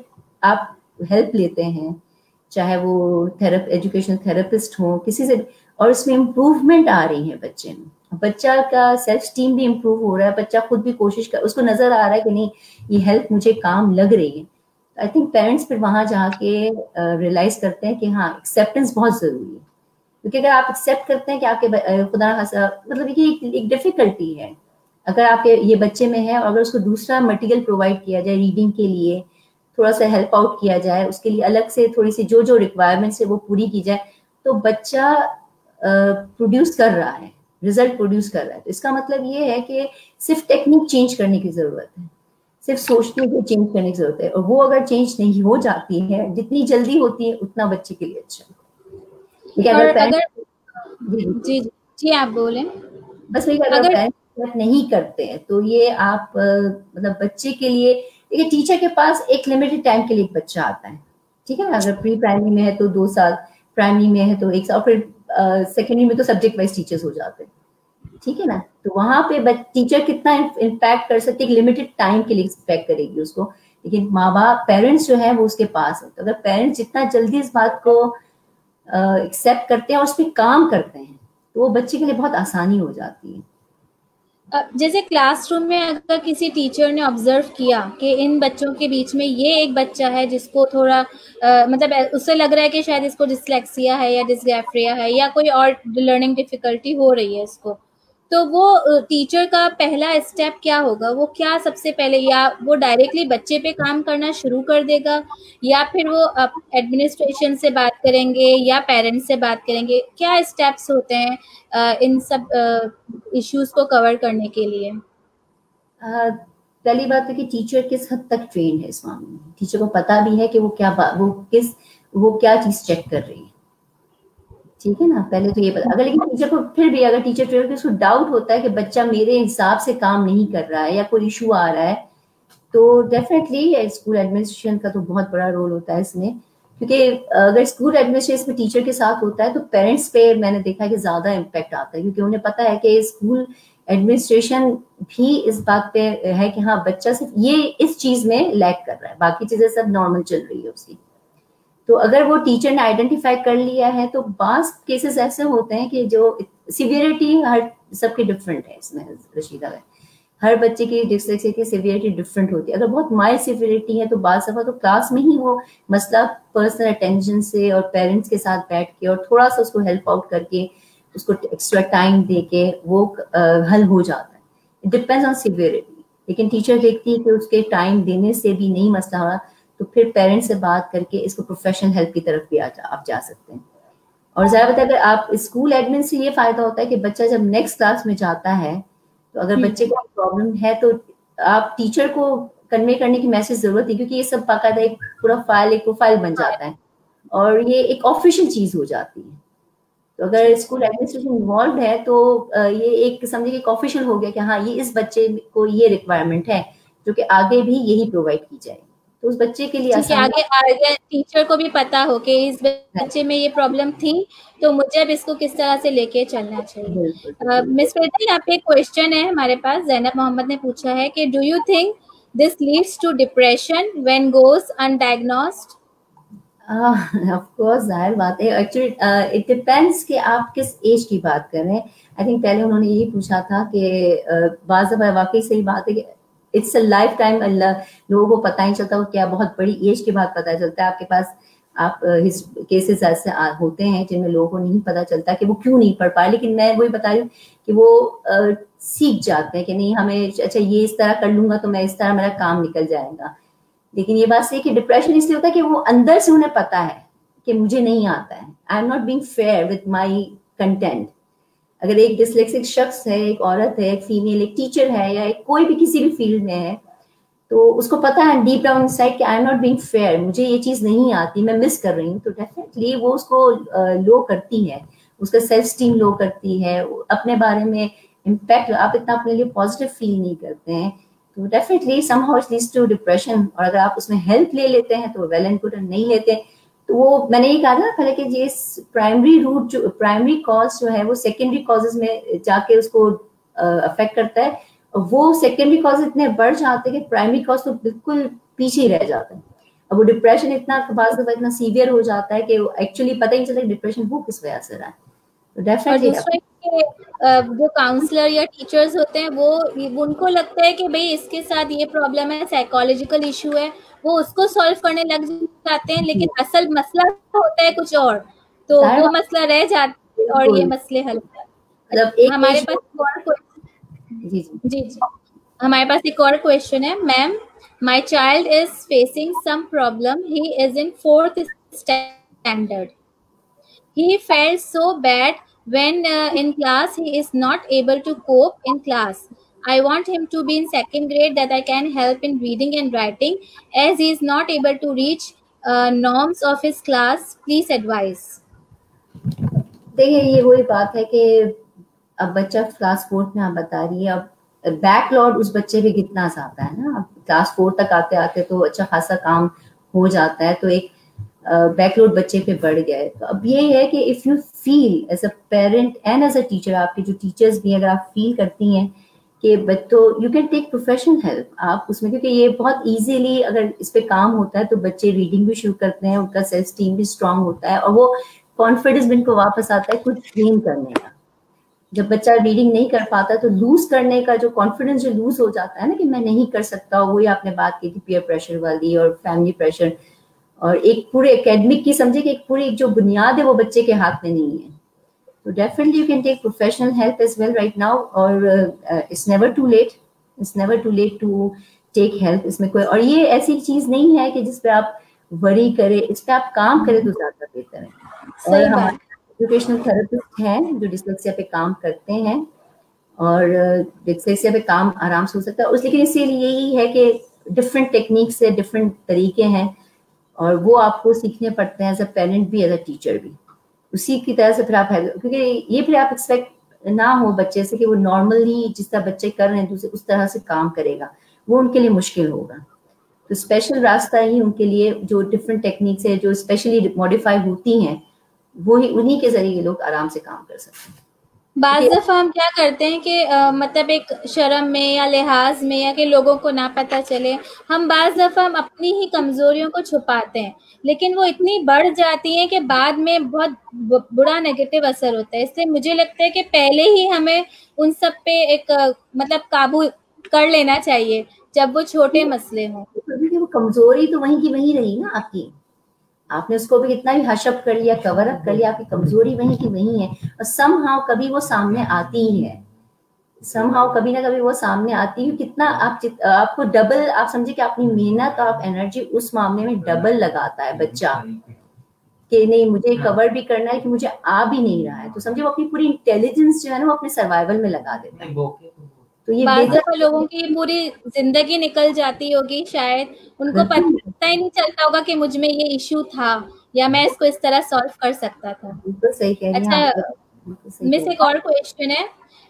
आप हेल्प लेते हैं, चाहे वो एजुकेशनल थेरेपिस्ट हो, किसी से, और उसमें इम्प्रूवमेंट आ रही है बच्चे में, बच्चा का सेल्फ स्टीम भी इम्प्रूव हो रहा है, बच्चा खुद भी कोशिश कर, उसको नजर आ रहा है कि नहीं ये हेल्प मुझे काम लग रही है। आई थिंक पेरेंट्स फिर वहां जाके रियलाइज करते हैं कि हाँ एक्सेप्टेंस बहुत जरूरी है। क्योंकि अगर आप एक्सेप्ट करते हैं कि आपके खुदा मतलब ये एक डिफिकल्टी है, अगर आपके ये बच्चे में है और अगर उसको दूसरा मटेरियल प्रोवाइड किया जाए रीडिंग के लिए, थोड़ा सा हेल्प आउट किया जाए, उसके लिए अलग से थोड़ी सी जो जो रिक्वायरमेंट्स है वो पूरी की जाए, तो बच्चा प्रोड्यूस कर रहा है, रिजल्ट प्रोड्यूस कर रहा है। तो इसका मतलब ये है कि सिर्फ टेक्निक चेंज करने की जरूरत है, सिर्फ सोचने को चेंज करने की जरूरत है, और वो अगर चेंज नहीं हो जाती है, जितनी जल्दी होती है उतना बच्चे के लिए अच्छा। और अगर जी जी आप बोले। बस वही, अगर पेरेंट्स नहीं करते हैं तो ये आप मतलब बच्चे के लिए, देखिए टीचर के पास एक लिमिटेड टाइम के लिए एक बच्चा आता है, ठीक है ना, अगर प्री प्राइमरी में है तो 2 साल, प्राइमरी में है तो 1 साल, फिर सेकेंडरी में तो सब्जेक्ट वाइज टीचर्स हो जाते हैं, ठीक है ना। तो वहां पे टीचर कितना इम्पैक्ट कर सकते, एक लिमिटेड टाइम के लिए इम्पैक्ट करेगी उसको, लेकिन माँ बाप पेरेंट्स जो है वो उसके पास है। तो अगर पेरेंट्स जितना जल्दी इस बात को एक्सेप्ट करते हैं और उस पर काम करते हैं तो वो बच्चे के लिए बहुत आसानी हो जाती है। जैसे क्लासरूम में अगर किसी टीचर ने ऑब्जर्व किया कि इन बच्चों के बीच में ये एक बच्चा है जिसको थोड़ा मतलब उससे लग रहा है कि शायद इसको डिसलेक्सिया है या डिसग्राफिया है या कोई और लर्निंग डिफिकल्टी हो रही है इसको, तो वो टीचर का पहला स्टेप क्या होगा? वो क्या सबसे पहले, या वो डायरेक्टली बच्चे पे काम करना शुरू कर देगा या फिर वो एडमिनिस्ट्रेशन से बात करेंगे या पेरेंट्स से बात करेंगे? क्या स्टेप्स होते हैं इन सब इश्यूज को कवर करने के लिए? पहली बात है कि टीचर किस हद तक ट्रेन है इस मामले में, टीचर को पता भी है कि वो क्या चीज चेक कर रही है, ठीक है ना। पहले तो ये पता, अगर लेकिन टीचर को फिर भी, अगर टीचर ट्रेन उसको डाउट होता है कि बच्चा मेरे हिसाब से काम नहीं कर रहा है या कोई इशू आ रहा है, तो डेफिनेटली स्कूल एडमिनिस्ट्रेशन का तो बहुत बड़ा रोल होता है इसमें। क्योंकि अगर स्कूल एडमिनिस्ट्रेशन में टीचर के साथ होता है तो पेरेंट्स पे मैंने देखा है कि ज्यादा इम्पैक्ट आता है, क्योंकि उन्हें पता है कि स्कूल एडमिनिस्ट्रेशन भी इस बात पे है कि हाँ बच्चा सिर्फ ये इस चीज में लैग कर रहा है, बाकी चीजें सब नॉर्मल चल रही है उसकी। तो अगर वो टीचर ने आइडेंटिफाई कर लिया है, तो बास केसेस ऐसे होते हैं कि जो सिवियरिटी हर सबके डिफरेंट है इसमें रशीदा है, हर बच्चे की डिसलेक्सिया की सिवियरिटी डिफरेंट होती है। अगर बहुत माइल्ड सिवियरिटी है तो बात सफा तो क्लास में ही वो मसला पर्सनल अटेंशन से और पेरेंट्स के साथ बैठ के और थोड़ा सा उसको हेल्प आउट करके, उसको एक्स्ट्रा टाइम दे के वो हल हो जाता है। It depends on severity. लेकिन टीचर देखती है कि उसके टाइम देने से भी नहीं मसला हो रहा, तो फिर पेरेंट्स से बात करके इसको प्रोफेशनल हेल्प की तरफ भी आप जा सकते हैं। और ज्यादा बताए, अगर आप स्कूल एडमिन से ये फायदा होता है कि बच्चा जब नेक्स्ट क्लास में जाता है, तो अगर बच्चे को प्रॉब्लम है तो आप टीचर को कन्वे करने की मैसेज जरूरत है, क्योंकि ये सब बाकायदा एक पूरा फाइल, एक प्रोफाइल बन जाता है और ये एक ऑफिशियल चीज हो जाती है। तो अगर स्कूल एडमिनिस्ट्रेशन इन्वॉल्व है तो ये एक समझिए एक ऑफिशियल हो गया कि हाँ ये इस बच्चे को ये रिक्वायरमेंट है, जो कि आगे भी यही प्रोवाइड की जाएगी। तो उस बच्चे के लिए आगे टीचर को भी पता हो कि इस बच्चे में ये प्रॉब्लम थी, तो मुझे अब इसको किस तरह से लेके चलना चाहिए। मिस प्रीति, यहाँ पे एक क्वेश्चन है हमारे पास, जैनब मोहम्मद ने पूछा है कि do you think This leads to depression when goes undiagnosed. Of course जाहिर बात है. एक्चुअली इट डिपेंड्स कि आप किस एज की बात कर रहे हैं. आई थिंक पहले उन्होंने ये पूछा था कि बाज़ दफ़ा वाकई सही बात है कि इट्स अ लाइफ टाइम. लोगों को पता ही चलता, वो क्या बहुत बड़ी एज के बाद पता चलता है. आपके पास आप केसेस ऐसे होते हैं जिनमें लोगों को नहीं पता चलता कि वो क्यों नहीं पढ़ पाए, लेकिन मैं वही बता रही हूँ कि वो सीख जाते हैं कि नहीं हमें अच्छा ये इस तरह कर लूंगा तो मैं इस तरह मेरा काम निकल जाएगा. लेकिन ये बात सही कि डिप्रेशन इसलिए होता है कि वो अंदर से उन्हें पता है कि मुझे नहीं आता है, आई am not being fair with my content. अगर एक डिसलेक्सिक शख्स है, एक औरत है, एक फीमेल, एक टीचर है या एक कोई भी किसी भी फील्ड में है, तो उसको पता है डीप डाउन इनसाइड कि आई एम नॉट बीइंग फेयर, मुझे ये चीज नहीं आती, मैं मिस कर रही हूँ. तो डेफिनेटली वो उसको लो करती है, उसका सेल्फ स्टीम लो करती है, अपने बारे में इम्पैक्ट, आप इतना अपने लिए पॉजिटिव फील नहीं करते हैं. तो definitely somehow it leads to depression. और अगर आप उसमें हेल्प ले लेते हैं तो वेल एंड गुड, नहीं लेते तो वो मैंने ये कहा था पहले कि ये प्राइमरी रूट जो प्राइमरी कॉज जो है वो सेकेंडरी कॉजेज में जाके उसको अफेक्ट करता है. वो सेकेंडरी कॉज इतने बढ़ जाते हैं कि प्राइमरी कॉज तो बिल्कुल पीछे ही रह जाता है. अब वो डिप्रेशन इतना बाज़ दफा इतना सीवियर हो जाता है कि एक्चुअली पता ही नहीं चलता डिप्रेशन वो किस वजह से रहा है. तो और डेफिनेटली दूसरा जो काउंसलर या टीचर्स होते हैं वो उनको लगता है कि भाई इसके साथ ये प्रॉब्लम है, साइकोलॉजिकल इशू है, वो उसको सॉल्व करने लग जाते हैं, लेकिन असल मसला होता है कुछ और, तो वो मसला रह जाता है और ये मसले हल होते हैं. हमारे पास जी हमारे पास एक और क्वेश्चन है. Ma'am, my child is facing some problem, he is in 4th standard. He felt so bad when in class he is not able to cope in class. I want him to be in 2nd grade that I can help in reading and writing as he is not able to reach norms of his class. Please advise. देखिए ये वही बात है कि अब बच्चा class 4th में आप बता रही है, अब बैकलॉग उस बच्चे पे कितना आता है ना. क्लास 4 तक आते आते तो अच्छा खासा काम हो जाता है, तो एक बैकलोड बच्चे पे बढ़ गया है. तो अब ये है कि if you feel as a parent and as a teacher, आपके जो टीचर्स भी अगर आप फील करती हैं कि बच्चों you can take professional help आप उसमें, क्योंकि ये बहुत इजीली अगर इस पे काम होता है तो बच्चे रीडिंग भी शुरू करते हैं, उनका सेल्फ स्टीम भी स्ट्रांग होता है और वो कॉन्फिडेंस भी इनको वापस आता है कुछ गेन करने का. जब बच्चा रीडिंग नहीं कर पाता तो लूज करने का जो कॉन्फिडेंस जो लूज हो जाता है ना कि मैं नहीं कर सकता, वही आपने बात की थी पीयर प्रेशर वाली और फैमिली प्रेशर, और एक पूरे एकेडमिक की समझे कि एक पूरी जो बुनियाद है वो बच्चे के हाथ में नहीं है. तो definitely you can take professional help as well right now, और it's never too late to take help. इसमें कोई और ये ऐसी चीज नहीं है कि जिस पे आप वरी करें, इस पे आप काम करें तो ज्यादा बेहतर है. और हमारे एजुकेशनल थेरेपिस्ट हैं जो डिस्लेक्सिया पे काम करते हैं और डिस्लेक्सिया पे काम आराम से हो सकता है. उस लेकिन इसीलिए यही है कि डिफरेंट टेक्निक्स है, डिफरेंट तरीके हैं और वो आपको सीखने पड़ते हैं एज अ पेरेंट भी एज अ टीचर भी. उसी की तरह से फिर आप क्योंकि ये फिर आप एक्सपेक्ट ना हो बच्चे से कि वो नॉर्मली जिस तरह बच्चे कर रहे हैं दूसरे उस तरह से काम करेगा, वो उनके लिए मुश्किल होगा. तो स्पेशल रास्ता ही उनके लिए जो डिफरेंट टेक्निक्स है जो स्पेशली मॉडिफाई होती हैं वो ही उन्हीं के जरिए लोग आराम से काम कर सकते हैं. बाज़ दफ़ा हम क्या करते हैं कि मतलब एक शर्म में या लिहाज में या कि लोगों को ना पता चले, हम बाज़ दफ़ा हम अपनी ही कमज़ोरियों को छुपाते हैं, लेकिन वो इतनी बढ़ जाती हैं कि बाद में बहुत बुरा नेगेटिव असर होता है. इसलिए मुझे लगता है कि पहले ही हमें उन सब पे एक मतलब काबू कर लेना चाहिए जब वो छोटे मसले हों. वो कमजोरी तो वहीं की वहीं रही ना आपकी, आपने उसको भी कितना भी हशअप कर लिया, कवर अप कर लिया, आपकी कमजोरी वहीं की वहीं है और समहाउ कभी वो सामने आती ही है. समहाउ कभी ना कभी वो सामने आती है. कितना आपको डबल आप समझे कि अपनी मेहनत और आप एनर्जी उस मामले में डबल लगाता है बच्चा कि नहीं मुझे कवर भी करना है कि मुझे आ भी नहीं रहा है, तो समझे वो अपनी पूरी इंटेलिजेंस जो है ना वो अपने सर्वाइवल में लगा देता है. तो ये बाज़ दफ़ा लोगों की पूरी जिंदगी निकल जाती होगी, शायद उनको पता ही नहीं चलता होगा कि मुझ में ये इशू था या मैं इसको इस तरह सॉल्व कर सकता था. सही कह रही हैं. अच्छा मिस, एक और क्वेश्चन है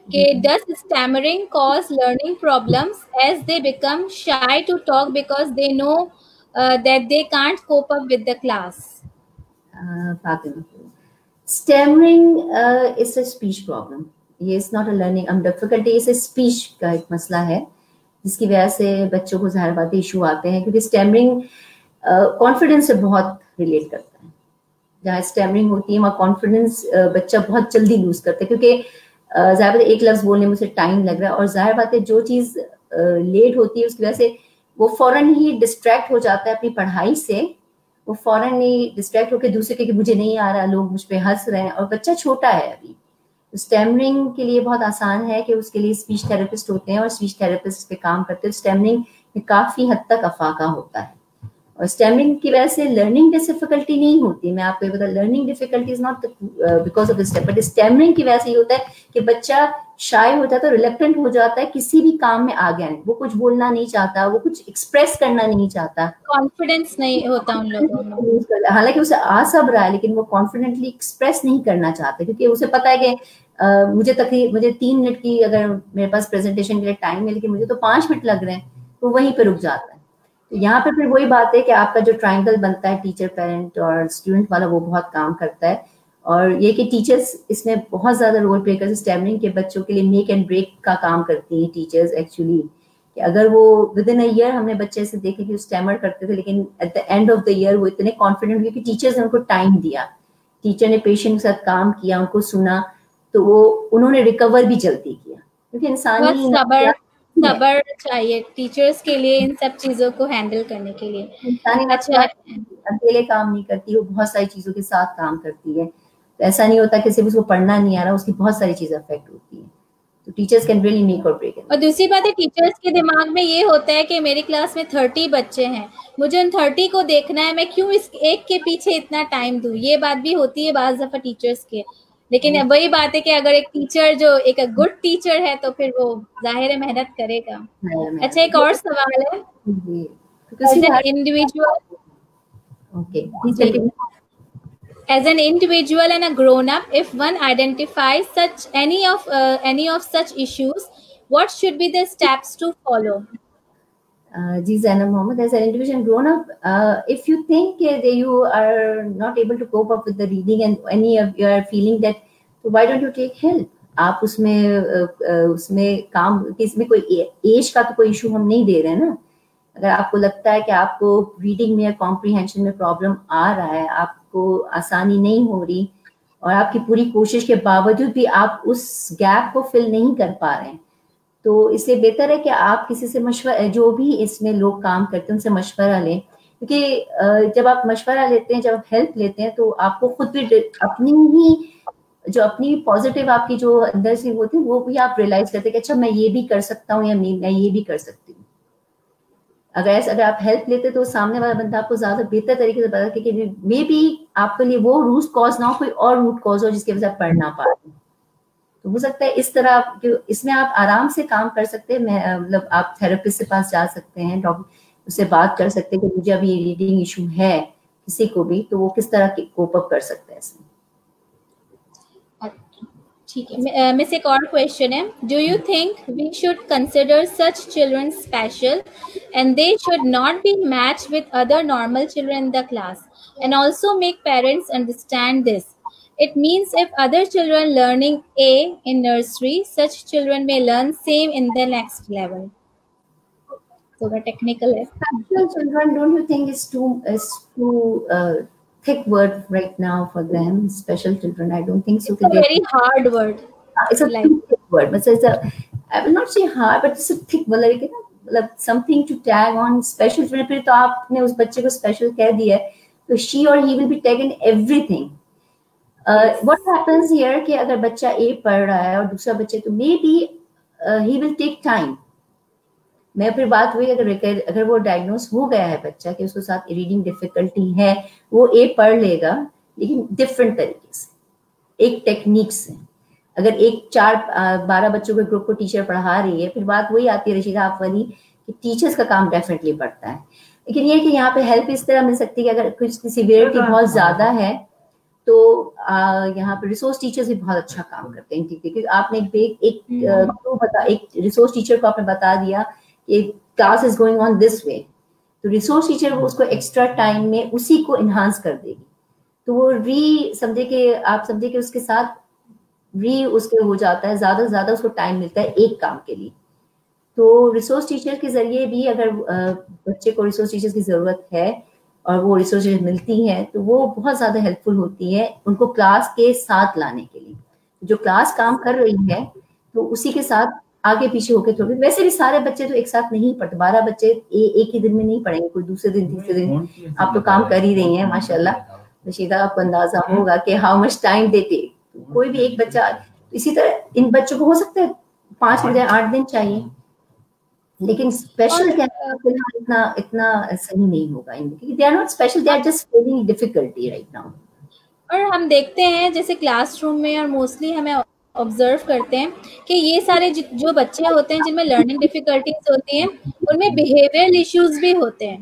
कि does stammering cause learning problems as they become shy to talk because they know that they can't cope up with the class. Stammering is a speech problem. ये is not a learning difficulty, is a speech का एक मसला है جس کی وجہ سے بچوں کو ظاہر باتیں ایشو آتے ہیں, کیونکہ اسٹیمرنگ کانفیڈنس سے بہت ریلیٹ کرتا ہے. جہاں اسٹیمرنگ ہوتی ہے وہاں کانفیڈنس بچہ بہت جلدی لوز کرتا ہے, کیونکہ ظاہر بات ہے ایک لفظ بولنے میں اسے ٹائم لگ رہا ہے, اور ظاہر بات ہے جو چیز لیٹ ہوتی ہے اس کی وجہ سے وہ فوراً ہی ڈسٹریکٹ ہو جاتا ہے اپنی پڑھائی سے, وہ فوراً ہی ڈسٹریکٹ ہو کے دوسرے کہ مجھے نہیں آ رہا, لوگ مجھ پہ ہنس رہے ہیں, اور بچہ چھوٹا ہے ابھی. اسٹیمرنگ کے لیے بہت آسان ہے کہ اس کے لیے اسپیچ تھراپسٹ ہوتے ہیں اور اسپیچ تھراپسٹ پہ کام کرتے ہیں. اسٹیمرنگ میں کافی حد تک افاقہ ہوتا ہے, اور اسٹیمرنگ کی وجہ سے لرننگ ڈفیکلٹی نہیں ہوتی. میں آپ کو یہ بتا, learning difficulty is not because of stem, but stammering کی وجہ سے یہ ہوتا ہے کہ بچہ شائع ہو جاتا ہے, ریلیکٹنٹ ہو جاتا ہے کسی بھی کام میں آگے آنے, وہ کچھ بولنا نہیں چاہتا, وہ کچھ ایکسپریس کرنا نہیں چاہتا, کانفیڈینس نہیں ہوتا ان لوگوں میں. حالانکہ اسے آ سب رہا ہے لیکن وہ کانفیڈنٹلی ایکسپریس نہیں کرنا چاہتے, کیونکہ اسے پتا ہے کہ مجھے 3 منٹ کی اگر میرے پاس پریزنٹیشن کے لیے ٹائم ہے لیکن مجھے تو 5 منٹ لگ رہے ہیں, تو وہیں پہ رک جاتا ہے. تو یہاں پہ پھر وہی بات ہے کہ آپ کا جو ٹرائنگل بنتا ہے ٹیچر پیرنٹ اور اسٹوڈنٹ والا, وہ بہت کام کرتا ہے. اور یہ کہ ٹیچرس اس میں بہت زیادہ رول پلے کرتے ہیں. اسٹیمرنگ کے بچوں کے لیے میک اینڈ بریک کا کام کرتی ہیں ٹیچرز ایکچولی, کہ اگر وہ ود ان اے ایئر, ہم نے بچے سے دیکھے کہ اسٹیمر کرتے تھے لیکن at the end of the year وہ اتنے کانفیڈنٹ ہوئے کہ ٹیچرز نے ان کو ٹائم دیا, ٹیچر نے پیشنٹ کے ساتھ کام کیا, ان کو سنا, تو وہ انہوں نے ریکور بھی جلدی کیا. کیونکہ انسانی صبر چاہیے ٹیچرز کے لیے ان سب چیزوں کو ہینڈل کرنے کے لیے. انسانی اچھا, اکیلے کام نہیں کرتی, وہ بہت ساری چیزوں کے ساتھ کام کرتی ہے. تو ایسا نہیں ہوتا کہ صرف اس کو پڑھنا نہیں آ رہا, اس کی بہت ساری چیزیں افیکٹ ہوتی ہیں. تو ٹیچرز کین ریئلی میک اور بریک. اور دوسری بات ہے ٹیچرز کے دماغ میں یہ ہوتا ہے کہ میری کلاس میں 30 بچے ہیں, مجھے ان 30 کو دیکھنا ہے, میں کیوں اس ایک کے پیچھے اتنا ٹائم دوں. یہ بات بھی ہوتی ہے بعض دفعہ ٹیچرز کے. لیکن وہی بات ہے کہ اگر ایک ٹیچر جو ایک گڈ ٹیچر ہے تو پھر وہ ظاہر ہے محنت کرے گا. اچھا, ایک اور سوال ہے. As an individual and a grown-up, if one identifies any of such issues, what should be the steps to follow? Ji Zainab Mohammed, as an individual grown up, if you think that you are not able to cope up with the reading and any of you are feeling that, so why don't you take help? آپ اس میں کام, اس میں کوئی age کا تو کوئی issue ہم نہیں دے رہے ہیں نا. اگر آپ کو لگتا ہے کہ آپ کو ریڈنگ میں کمپریہنشن میں پرابلم آ رہا ہے, آپ کو آسانی نہیں ہو رہی, اور آپ کی پوری کوشش کے باوجود بھی آپ اس گیپ کو فل نہیں کر پا رہے ہیں, تو اس سے بہتر ہے کہ آپ کسی سے مشورہ, جو بھی اس میں لوگ کام کرتے ہیں ان سے مشورہ لیں. کیونکہ جب آپ مشورہ لیتے ہیں, جب آپ ہیلپ لیتے ہیں, تو آپ کو خود بھی اپنی پازیٹیو آپ کی جو اندر سے ہوتی ہے وہ بھی آپ ریئلائز کرتے ہیں کہ اچھا میں یہ بھی کر سکتا ہوں, یا میں یہ بھی کر سکتی ہوں. اگر آپ ہیلپ لیتے تو سامنے والا بندہ آپ کو زیادہ بہتر طریقے سے بتا کہ مے بی آپ کے لیے وہ روٹ کاز نہ ہو, کوئی اور روٹ کاز ہو جس کی وجہ سے آپ پڑھ نہ پا رہے. تو ہو سکتا ہے اس طرح اس میں آپ آرام سے کام کر سکتے ہیں. مطلب آپ تھراپسٹ کے پاس جا سکتے ہیں, ڈاکٹر اس سے بات کر سکتے ہیں کہ مجھے ابھی یہ ریڈنگ ایشو ہے کسی کو بھی, تو وہ کس طرح کوپ اپ کر سکتے ہیں اس میں. ٹھیک ہے مس, ایک اور کوشچن ہے. Do you think we should consider such children special and they should not be match with other normal children in the class, and also make parents understand this. It means if other children learning A in nursery, such children may learn same in the next level. So the technical is. Special children, don't you think is too thick word right now for them? Special children, I don't think so. It's a very hard word. It's a thick word. But I will not say hard, but it's a thick word. Like something to tag on. Special children, پھر تو آپ نے اس بچے کو special کہہ دیا ہے, تو she or he will be tagging everything. What happens here کہ اگر بچہ A پڑھ رہا ہے اور دوسرا بچہ, تو may be he will take time. میں پھر بات ہوئی اگر وہ ڈائگنوز ہو گیا ہے بچہ کہ اس کے ساتھ ریڈنگ ڈیفیکلٹی ہے, وہ A پڑھ لے گا لیکن ڈفرینٹ طریقے سے, ایک ٹیکنیک سے. اگر 12 بچوں کے گروپ کو ٹیچر پڑھا رہی ہے, پھر بات وہی آتی ہے رشیدہ آپ والی کہ ٹیچرس کا کام ڈیفینیٹلی بڑھتا ہے. لیکن یہ کہ یہاں پہ ہیلپ اس طرح مل سکتی ہے کہ اگر کچھ سیویئرٹی بہت زیادہ ہے تو یہاں پہ ریسورس ٹیچرز بھی بہت اچھا کام کرتے ہیں. کیونکہ آپ نے ایک ریسورس ٹیچر کو آپ نے بتا دیا کہ کلاس از گوئنگ آن دس وے, تو ریسورس ٹیچر وہ اس کو ایکسٹرا ٹائم میں اسی کو انہانس کر دے گی. تو وہ سمجھے کہ اس کے ساتھ اس کے ہو جاتا ہے, زیادہ سے زیادہ اس کو ٹائم ملتا ہے ایک کام کے لیے. تو ریسورس ٹیچر کے ذریعے بھی اگر بچے کو ریسورس ٹیچر کی ضرورت ہے اور وہ ریسورس ٹیچر ملتی ہیں تو وہ بہت زیادہ ہیلپ فل ہوتی ہے ان کو کلاس کے ساتھ لانے کے لیے. جو کلاس کام کر رہی ہے تو اسی کے ساتھ آگے پیچھے ہو کے تھوڑے. ویسے بھی سارے بچے تو ایک ساتھ نہیں پڑھتے, 12 بچے ایک ہی دن میں نہیں پڑھیں گے, کوئی دوسرے دن تیسرے دن. آپ تو کام کر ہی رہی ہیں ماشاء اللہ رشیدہ, آپ کو اندازہ ہوگا کہ ہاؤ مچ ٹائم دیتے. کوئی بھی ایک بچہ, اسی طرح ان بچوں کو ہو سکتا ہے 5 بجے 8 دن چاہیے, لیکن اسپیشل اتنا صحیح نہیں ہوگا کیونکہ they are not special, they are just feeling difficulty right now. اور ہم دیکھتے ہیں جیسے کلاس روم میں اور موسٹلی ہمیں آبزرو کرتے ہیں کہ یہ سارے جو بچے ہوتے ہیں جن میں لرننگ ڈیفیکلٹیز ہوتی ہیں ان میں بیہیویئر ایشوز بھی ہوتے ہیں.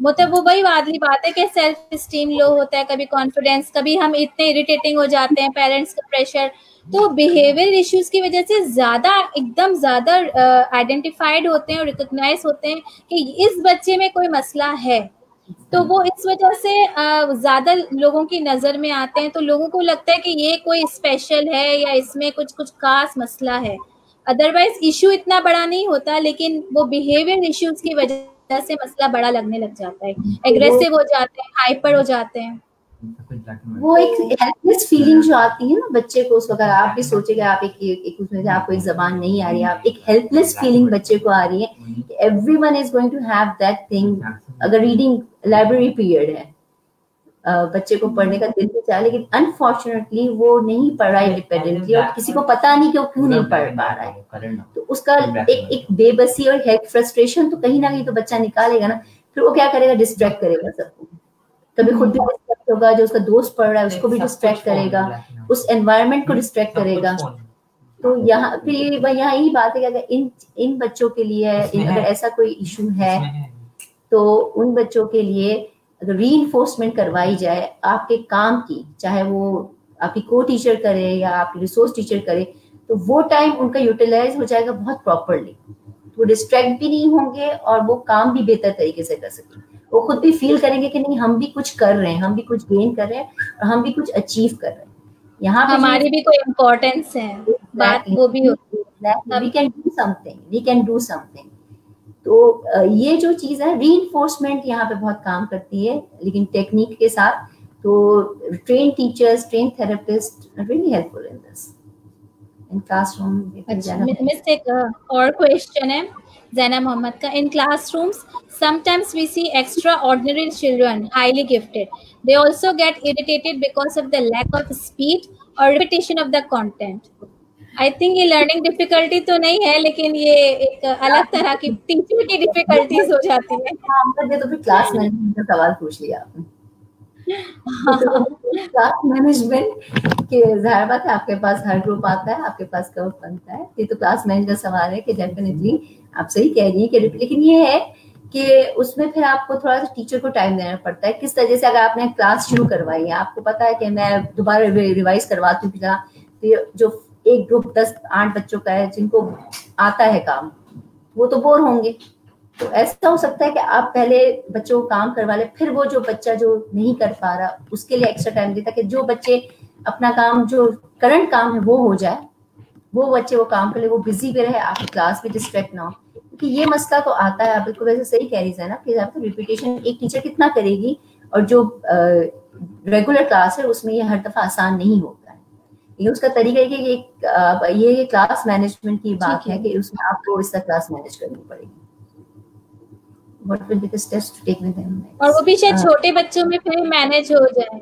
مطلب وہ وہی والی بات ہے کہ سیلف اسٹیم لو ہوتا ہے, کبھی کانفیڈینس, کبھی ہم اتنے اریٹیٹنگ ہو جاتے ہیں, پیرنٹس کا پریشر. تو بیہیویئر ایشوز کی وجہ سے زیادہ ایک دم زیادہ آئیڈینٹیفائڈ ہوتے ہیں اور ریکگنائز ہوتے ہیں کہ اس بچے میں کوئی مسئلہ ہے. تو وہ اس وجہ سے زیادہ لوگوں کی نظر میں آتے ہیں, تو لوگوں کو لگتا ہے کہ یہ کوئی اسپیشل ہے یا اس میں کچھ خاص مسئلہ ہے. ادروائز ایشو اتنا بڑا نہیں ہوتا, لیکن وہ بیہیویئر ایشوز کی وجہ سے مسئلہ بڑا لگنے لگ جاتا ہے, ایگریسو ہو جاتے ہیں, ہائپر ہو جاتے ہیں. وہ ایک ہیلپ لیس فیلنگ جو آتی ہے نا بچے کو, اس وقت آپ بھی سوچے کہ آپ اس میں سے آپ کو ایک زبان نہیں آ رہی ہے, آپ ایک ہیلپ لیس فیلنگ بچے کو آ رہی ہے کہ everyone is going to have that thing. اگر ریڈنگ لائبریری پیریڈ ہے, بچے کو پڑھنے کا دل بھی چاہے, لیکن انفارچونیٹلی وہ نہیں پڑھ رہا ہے انڈیپینڈنٹلی, اور کسی کو پتا نہیں کہ وہ کیوں نہیں پڑھ پا رہا ہے. تو اس کا ایک بے بسی اور فرسٹریشن تو کہیں نہ کہیں تو بچہ نکالے گا نا. پھر وہ کیا کرے گا, ڈسٹریکٹ کرے گا سب کو. کبھی خود بھی ڈسٹریکٹ ہوگا, جو اس کا دوست پڑھ رہا ہے اس کو بھی ڈسٹریکٹ کرے گا, اس انوائرمنٹ کو ڈسٹریکٹ کرے گا. تو یہاں پھر یہاں یہی بات ہے کہ اگر ان بچوں کے لیے اگر ایسا کوئی ایشو ہے تو ان بچوں کے لیے اگر ری انفورسمنٹ کروائی جائے آپ کے کام کی, چاہے وہ آپ کی کو ٹیچر کرے یا آپ کی ریسورس ٹیچر کرے, تو وہ ٹائم ان کا یوٹیلائز ہو جائے گا بہت پراپرلی. وہ ڈسٹریکٹ بھی نہیں ہوں گے اور وہ کام بھی بہتر طریقے سے کر سکیں. وہ خود بھی فیل کریں گے کہ نہیں ہم بھی کچھ کر رہے ہیں, ہم بھی کچھ گین کر رہے ہیں, اور ہم بھی کچھ اچیو کر رہے ہیں. یہاں پہ ہماری بھی کوئی امپورٹینس ہے, بات وہ بھی ہوتی ہے. We can do something, we can do something. تو یہ جو چیز ہے ری انفورسمنٹ یہاں پہ بہت کام کرتی ہے, لیکن ٹیکنیک کے ساتھ. تو train teachers, train therapist really helpful in this in classroom. Miss ایک اور کوشچن ہے زینب محمد کا. In classrooms sometimes we see extraordinary children highly gifted, they also get irritated because of the lack of speed or repetition of the content. I think یہ learning difficulty تو نہیں ہے, لیکن یہ ایک الگ طرح کی ٹیچر کی ڈیفیکلٹیز ہو جاتی ہے. تو پھر کلاس مینجمنٹ کا سوال پوچھ لیا آپ نے. کلاس مینجمنٹ کہ ظاہر بات ہے آپ کے پاس ہر گروپ آتا ہے, آپ کے پاس کرو بنتا ہے. یہ تو کلاس مینج کا سوال ہے کہ ڈیفینیٹلی آپ صحیح کہہ رہی ہیں کہ, لیکن یہ ہے کہ اس میں پھر آپ کو تھوڑا سا ٹیچر کو ٹائم دینا پڑتا ہے. کس طرح سے اگر آپ نے کلاس شروع کروائی ہے, آپ کو پتا ہے کہ میں دوبارہ ریوائز کرواتی ہوں, جو ایک گروپ 10-8 بچوں کا ہے جن کو آتا ہے کام, وہ تو بور ہوں گے. تو ایسا ہو سکتا ہے کہ آپ پہلے بچوں کو کام کروا لیں, پھر وہ جو بچہ جو نہیں کر پا رہا اس کے لیے ایکسٹرا ٹائم دیتا کہ جو بچے اپنا کام جو کرنٹ کام ہے وہ ہو جائے, وہ بچے وہ کام کر لے, وہ بزی بھی رہے, آپ کی کلاس بھی ڈسٹریکٹ نہ ہو. کیونکہ یہ مسئلہ تو آتا ہے. آپ بالکل ویسے صحیح کہہ رہی ہے نا کہ ریپیٹیشن ایک ٹیچر کتنا کرے گی, اور جو ریگولر کلاس ہے اس میں یہ ہر دفعہ آسان نہیں ہوتا ہے. یہ اس کا طریقہ ہے کہ یہ کلاس مینجمنٹ کی بات ہے کہ اس میں آپ کو اس طرح کلاس مینج کرنی پڑے گی. اور وہ بھی شاید چھوٹے بچوں میں پھر مینج ہو جائے.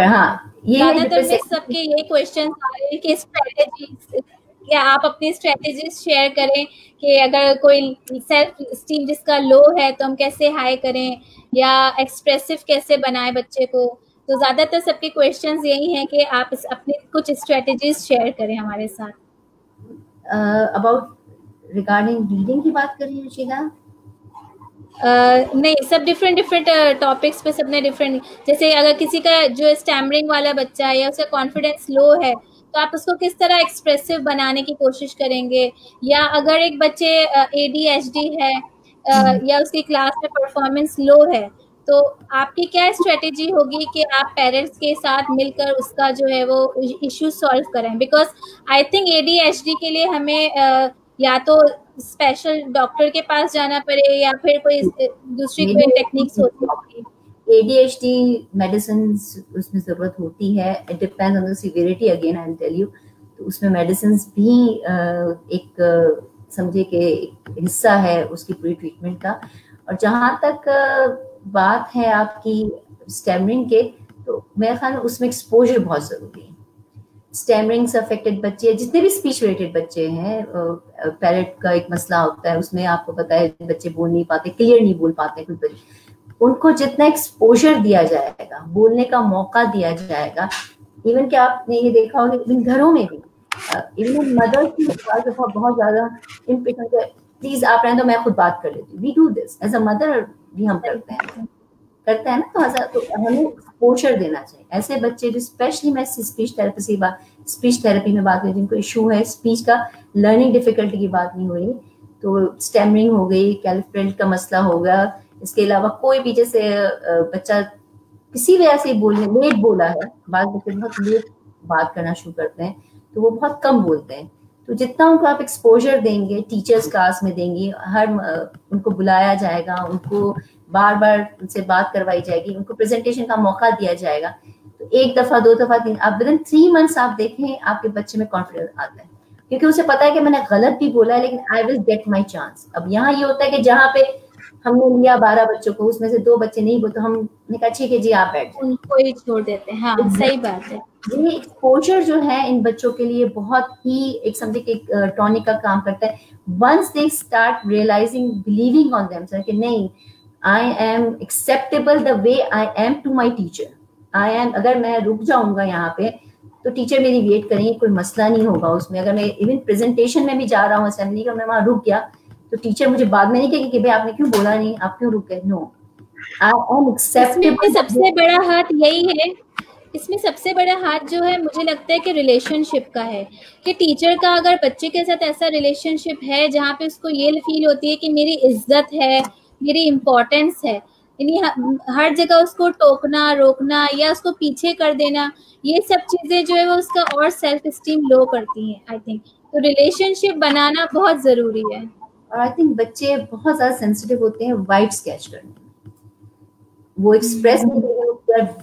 ہاں, زیادہ تر میں سب کے یہ کوشچن آ رہے ہیں کہ اسٹریٹجیز, کیا آپ اپنی اسٹریٹجیز شیئر کریں کہ اگر کوئی سیلف اسٹیم جس کا لو ہے تو ہم کیسے ہائی کریں, یا ایکسپریسو کیسے بنائیں بچے کو. تو زیادہ تر سب کے کوشچنز یہی ہیں کہ آپ اپنی کچھ اسٹریٹجیز شیئر کریں ہمارے ساتھ. اباؤٹ ریگارڈنگ ریڈنگ کی بات کر رہی ہیں رشیدہ؟ نہیں, سب ڈفرینٹ ٹاپکس پہ سب نے ڈفرینٹ. جیسے اگر کسی کا جو اسٹیمرنگ والا بچہ ہے یا اس کا کانفیڈینس لو ہے, تو آپ اس کو کس طرح ایکسپریسو بنانے کی کوشش کریں گے. یا اگر ایک بچے ADHD ہے یا اس کی کلاس میں پرفارمنس لو ہے, تو آپ کی کیا اسٹریٹجی ہوگی کہ آپ پیرنٹس کے ساتھ مل کر اس کا جو ہے وہ ایشو سالو کریں. بیکاز آئی تھنک ADHD کے لیے ہمیں یا تو स्पेशल डॉक्टर के पास जाना पड़े या फिर कोई दूसरी कोई टेक्निक्स होती है? ADHD मेडिसिन उसमें जरूरत होती है. It depends on the severity, again I will tell you. तो उसमें मेडिसिन भी एक समझे कि एक हिस्सा है उसकी पूरी ट्रीटमेंट का. और जहाँ तक बात है आपकी स्टैमरिंग के, तो मेरे ख्याल में उसमें एक्सपोजर बहुत जरूरी है. स्टैमरिंग से अफेक्टेड बच्चे, जितने भी स्पीच रिलेटेड बच्चे हैं, पैरेट का एक मसला होता है, उसमें आपको पता है बच्चे बोल नहीं पाते, क्लियर नहीं बोल पाते कुछ बच्चे, उनको जितना एक्सपोजर दिया जाएगा, बोलने का मौका दिया जाएगा. इवन कि आपने ये देखा होगा इवन घरों में भी, इवन मदर की बहुत ज्यादा इम्पेशेंट है, प्लीज आप रहने दो मैं खुद बात कर लेती हूँ. We do this as a mother भी, हम करते हैं ना. तो हमें एक्सपोजर देना चाहिए. ऐसे बच्चे जो, स्पेशली मैं स्पीच थेरेपी में बात करी, जिनको इशू है स्पीच का, लर्निंग डिफिकल्टी की बात नहीं हो रही, तो स्टैमरिंग हो गई, कैलिफ्रेंट का मसला होगा, इसके अलावा कोई भी, जैसे बच्चा किसी वजह से बोलने लेट बोला है, बाद बच्चे बहुत लेट बात करना शुरू करते हैं, तो वो बहुत कम बोलते हैं. तो जितना उनको आप एक्सपोजर देंगे, टीचर्स क्लास में देंगे, उनको बुलाया जाएगा, उनको बार बार उनसे बात करवाई जाएगी, उनको प्रेजेंटेशन का मौका दिया जाएगा, तो एक दफा, दो दफा, तीन, आप विदिन 3 months आप देखें आपके बच्चे में कॉन्फिडेंस आता है, क्योंकि उसे पता है कि मैंने गलत भी बोला है लेकिन I will get my chance. अब यहाँ ये होता है कि जहाँ पे हमने लिया 12 बच्चों को, उसमें से 2 बच्चे नहीं बोलते, हमने कहा ठीक है जी आप बैठ जाए, उनको ही छोड़ देते हैं. हाँ, सही बात है. ये एक्सपोजर जो है इन बच्चों के लिए बहुत ही, एक समझे कि टॉनिक का काम करता है. Once they start realising, believing on themselves कि नहीं, I am acceptable the way I am to my teacher. I am, अगर मैं रुक जाऊंगा यहाँ पे तो टीचर मेरी वेट करेंगे, कोई मसला नहीं होगा उसमें. अगर मैं इवन प्रेजेंटेशन में भी जा रहा हूँ असेंबली का, मैं वहां रुक गया, तो टीचर मुझे बाद में नहीं कहेगी कि भाई आपने क्यों बोला नहीं, आप क्यों रुके. No, I am acceptable. सबसे बड़ा हाथ यही है, इसमें सबसे बड़ा हाथ जो है मुझे लगता है कि रिलेशनशिप का है, कि टीचर का अगर बच्चे के साथ ऐसा रिलेशनशिप है जहाँ पे उसको ये फील होती है कि मेरी इज्जत है, मेरी इम्पोर्टेंस है, यानी हर जगह उसको टोकना, रोकना या उसको पीछे कर देना, ये सब चीजें जो है वो उसका और सेल्फ स्टीम लो करती हैं. आई थिंक तो रिलेशनशिप बनाना बहुत जरूरी है. और आई थिंक बच्चे बहुत ज्यादा सेंसिटिव होते हैं वाइब्स कैच करने, वो एक्सप्रेस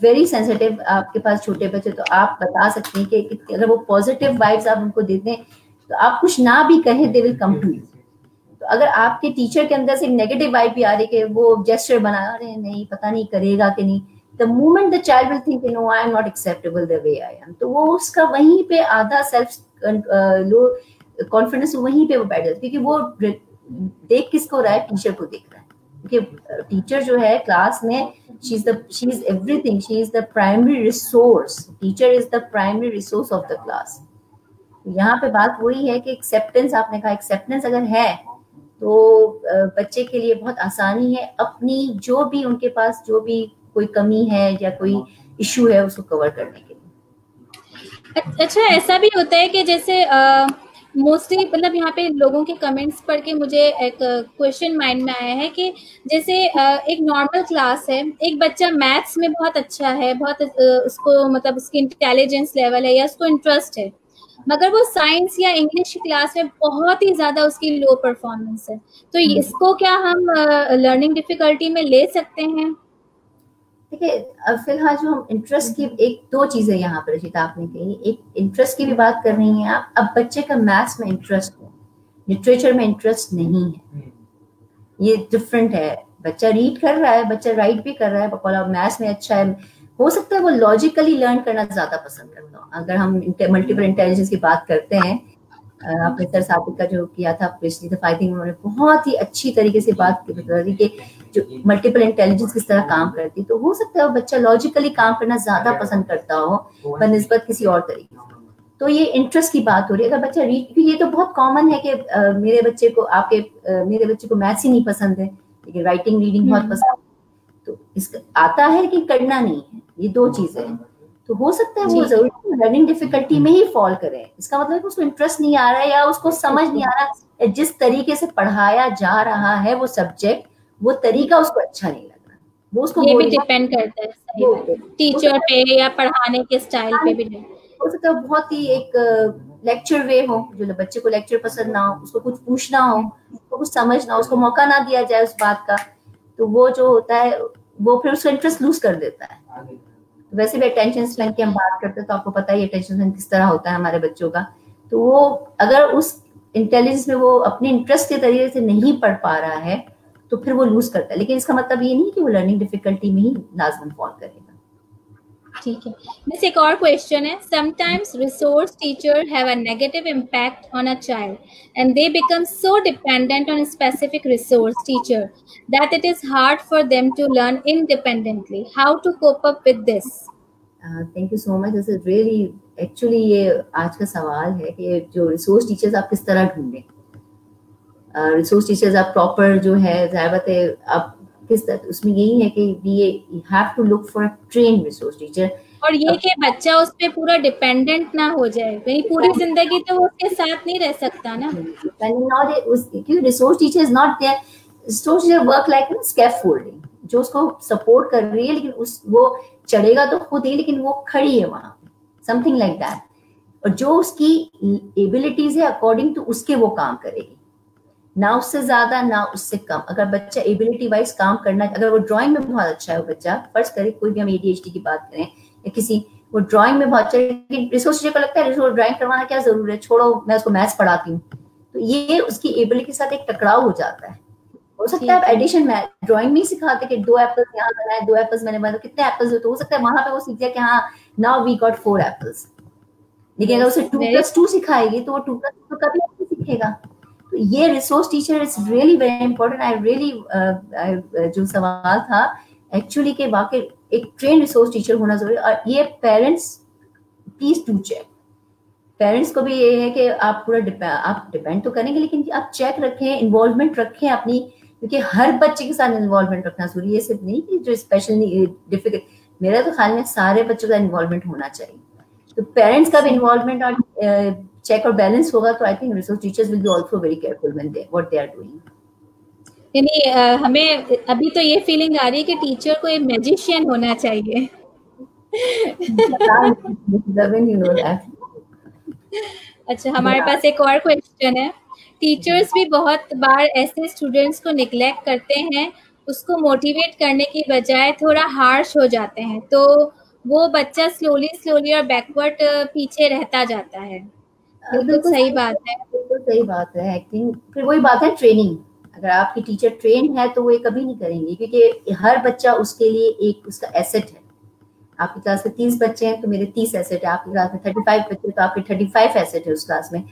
वेरी सेंसिटिव. आपके पास छोटे बच्चे, तो आप बता सकते हैं कि अगर वो पॉजिटिव वाइब्स आप उनको देते हैं, तो आप कुछ ना भी कहें, they will come to you. तो अगर आपके टीचर के अंदर से नेगेटिव वाइब भी आ रही है कि वो जेस्चर बना रहे हैं, नहीं पता नहीं करेगा कि नहीं, the moment the child will think no I am not acceptable the way I am, तो वो उसका वहीं पे आधा सेल्फ लो कॉन्फिडेंस वहीं पे वो बैठ जाता है, क्योंकि वो देख किसको रहा है, टीचर को देख रहा है. क्योंकि टीचर जो है क्लास में, she is everything, she is the primary resource, teacher is the primary resource of the class. यहाँ पे बात वही है कि एक्सेप्टेंस, आपने कहा एक्सेप्टेंस अगर है तो बच्चे के लिए बहुत आसानी है अपनी जो भी उनके पास जो भी कोई कमी है या कोई इशू है उसको कवर करने के लिए. अच्छा, ऐसा भी होता है कि जैसे मोस्टली मतलब यहाँ पे लोगों के कमेंट्स पढ़ के मुझे एक क्वेश्चन माइंड में आया है कि जैसे एक नॉर्मल क्लास है, एक बच्चा मैथ्स में बहुत अच्छा है, बहुत उसको मतलब उसकी इंटेलिजेंस लेवल है या उसको इंटरेस्ट है, मगर वो साइंस या इंग्लिश क्लास में बहुत ही ज्यादा उसकी लो परफॉर्मेंस है, तो इसको क्या हम लर्निंग डिफिकल्टी में ले सकते हैं? देखिए, फिलहाल जो हम इंटरेस्ट की, एक दो चीजें यहाँ पर रचिता आपने कही, एक इंटरेस्ट की भी बात कर रही हैं आप. अब बच्चे का मैथ्स में इंटरेस्ट है, लिटरेचर में इंटरेस्ट नहीं है, ये डिफरेंट है. बच्चा रीड कर रहा है, बच्चा राइट भी कर रहा है, मैथ्स में अच्छा है, हो सकता है वो लॉजिकली लर्न करना ज्यादा पसंद करता हो. अगर हम मल्टीपल इंटेलिजेंस की बात करते हैं, आपने सर साबिक का जो किया था पिछली दफा, आई थिंक उन्होंने बहुत ही अच्छी तरीके से बात की कि जो मल्टीपल इंटेलिजेंस किस तरह काम करती, तो हो सकता है वो बच्चा लॉजिकली काम करना ज्यादा पसंद करता हो बनिस्बत किसी और तरीके से. तो ये इंटरेस्ट की बात हो रही है. अगर बच्चा रीड, ये तो बहुत कॉमन है कि मेरे बच्चे को मैथ्स ही नहीं पसंद है लेकिन राइटिंग रीडिंग बहुत पसंद है, तो इसका आता है कि करना नहीं है, ये दो चीजें हैं. तो हो सकता है वो जरूर लर्निंग डिफिकल्टी में ही फॉल करे. इसका मतलब उसको इंटरेस्ट नहीं आ रहा है या उसको समझ नहीं आ रहा, जिस तरीके से पढ़ाया जा रहा है वो सब्जेक्ट, वो तरीका उसको अच्छा नहीं लग रहा. वो उसको ये भी डिपेंड करता है टीचर पे या पढ़ाने के स्टाइल पे भी. हो सकता है बहुत ही एक लेक्चर वे हो, जो बच्चे को लेक्चर पसंद ना हो, उसको कुछ पूछना हो, उसको कुछ समझना हो, उसको मौका ना दिया जाए उस बात का, तो वो जो होता है वो फिर उसका इंटरेस्ट लूज कर देता है। वैसे भी अटेंशन स्पैन की हम बात करते हैं तो आपको पता ही अटेंशन स्पैन किस तरह होता है हमारे बच्चों का, तो वो अगर उस इंटेलिजेंस में वो अपने इंटरेस्ट के तरीके से नहीं पढ़ पा रहा है तो फिर वो लूज करता है, लेकिन इसका मतलब ये नहीं कि वो लर्निंग डिफिकल्टी में ही लाजमन फॉल करेगा। ठीक है मिस, एक और क्वेश्चन है, sometimes resource teacher have a negative impact on a child and they become so dependent on specific resource teacher that it is hard for them to learn independently, how to cope up with this? Thank you so much. This is really actually ये आज का सवाल है कि जो resource teachers आप किस तरह ढूंढें। रिसोर्स टीचर्स आप प्रॉपर जो है जाहिर बात है आप किस तरह, उसमें यही है कि you have to look for a trained resource teacher, और ये कि बच्चा उस पे पूरा डिपेंडेंट ना हो जाए, कहीं पूरी जिंदगी तो वो उसके साथ नहीं रह सकता ना। क्योंकि resource teacher is not there, resource teacher work like scaffolding, जो उसको सपोर्ट कर रही है, लेकिन उस वो चढ़ेगा तो खुद ही, लेकिन वो खड़ी है वहां, समथिंग लाइक दैट, और जो उसकी एबिलिटीज है अकॉर्डिंग टू उसके वो काम करेगी, ना उससे ज्यादा ना उससे कम। अगर बच्चा एबिलिटी वाइज काम करना, अगर वो ड्राइंग में बहुत अच्छा है वो बच्चा, फर्ज करें कोई भी हम ADHD की बात करें या किसी, वो ड्राइंग में बहुत अच्छा है, लेकिन रिसोर्स टीचर को लगता है रिसोर्स ड्राइंग करवाना क्या जरूर है, छोड़ो मैं उसको मैथ्स पढ़ाती हूँ, तो ये उसकी एबिलिटी के साथ एक टकराव हो जाता है। हो सकता है आप एडिशन में ड्राइंग में ही सिखाते कि 2 एप्पल्स यहाँ बनाए, 2 एप्पल्स मैंने बनाए, कितने एप्पल्स होते, हो सकता है वहां पे वो सीख जाए कि हाँ नाउ वी गॉट 4 एप्पल्स, लेकिन अगर उसे 2+2 सिखाएगी तो वो 2+2 कभी नहीं सीखेगा। तो ये resource teacher is really very important. I really जो सवाल था एक्चुअली के वाकई एक ट्रेन रिसोर्स टीचर होना जरूरी है, और ये parents please do check. Parents को भी ये है कि आप पूरा आप डिपेंड तो करेंगे, लेकिन आप चेक रखें, इन्वॉल्वमेंट रखें अपनी, क्योंकि हर बच्चे के साथ इन्वॉल्वमेंट रखना जरूरी है, सिर्फ नहीं कि जो स्पेशली डिफिकल्ट, मेरा तो ख्याल में सारे बच्चों का इन्वॉल्वमेंट होना चाहिए। तो पेरेंट्स का भी इन्वॉल्वमेंट और चेक और बैलेंस होगा तो I think resource teachers will be also very careful when they what they are doing. यानी हमें अभी तो ये फीलिंग आ रही है कि टीचर को एक मैजिशियन होना चाहिए। अच्छा, हमारे पास एक और क्वेश्चन है, टीचर्स भी बहुत बार ऐसे स्टूडेंट्स को निग्लेक्ट करते हैं, उसको मोटिवेट करने की बजाय थोड़ा हार्श हो जाते हैं, तो वो बच्चा स्लोली और बैकवर्ड पीछे रहता जाता है। बिल्कुल सही बात है, बिल्कुल सही बात है। आई थिंक फिर वही बात है ट्रेनिंग, अगर आपकी टीचर ट्रेन है तो वो ये कभी नहीं करेंगे, क्योंकि हर बच्चा उसके लिए एक उसका एसेट है। आपकी क्लास में 30 बच्चे हैं तो मेरे 30 एसेट है, आपकी क्लास में 35 बच्चे तो आपके 35 एसेट है उस क्लास में।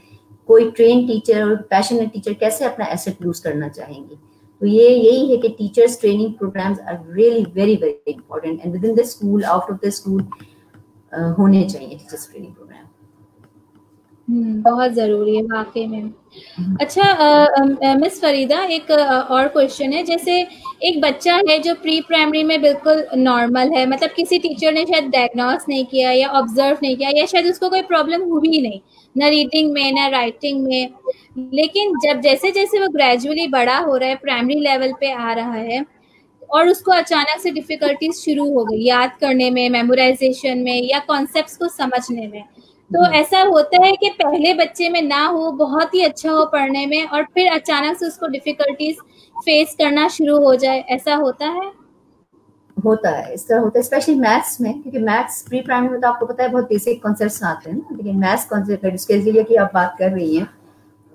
कोई ट्रेन टीचर और पैशनेट टीचर कैसे अपना एसेट लूज करना चाहेंगे? तो ये यही है कि teachers training programs are really very very important, and within the school out of the school होने चाहिए टीचर्स ट्रेनिंग प्रोग्राम। बहुत जरूरी है वाकई में। अच्छा मिस फरीदा, एक और क्वेश्चन है, जैसे एक बच्चा है जो प्री प्राइमरी में बिल्कुल नॉर्मल है, मतलब किसी टीचर ने शायद डायग्नोस नहीं किया या ऑब्जर्व नहीं किया, या शायद उसको कोई प्रॉब्लम हुई ही नहीं, ना रीडिंग में ना राइटिंग में, लेकिन जब जैसे जैसे वो ग्रेजुअली बड़ा हो रहा है, प्राइमरी लेवल पे आ रहा है, और उसको अचानक से डिफिकल्टीज शुरू हो गई याद करने में, मेमोराइजेशन में, या कॉन्सेप्ट्स को समझने में, तो ऐसा होता है कि पहले बच्चे में ना हो, बहुत ही अच्छा हो पढ़ने में, और फिर अचानक से उसको डिफिकल्टीज फेस करना शुरू हो जाए, ऐसा होता है? होता है, इस तरह होता है, स्पेशली मैथ्स में, क्योंकि मैथ्स प्री प्राइमरी में तो आपको पता है बहुत बेसिक कॉन्सेप्ट्स आते हैं ना, लेकिन मैथ्स कॉन्सेप्ट जिसके लिए की आप बात कर रही हैं,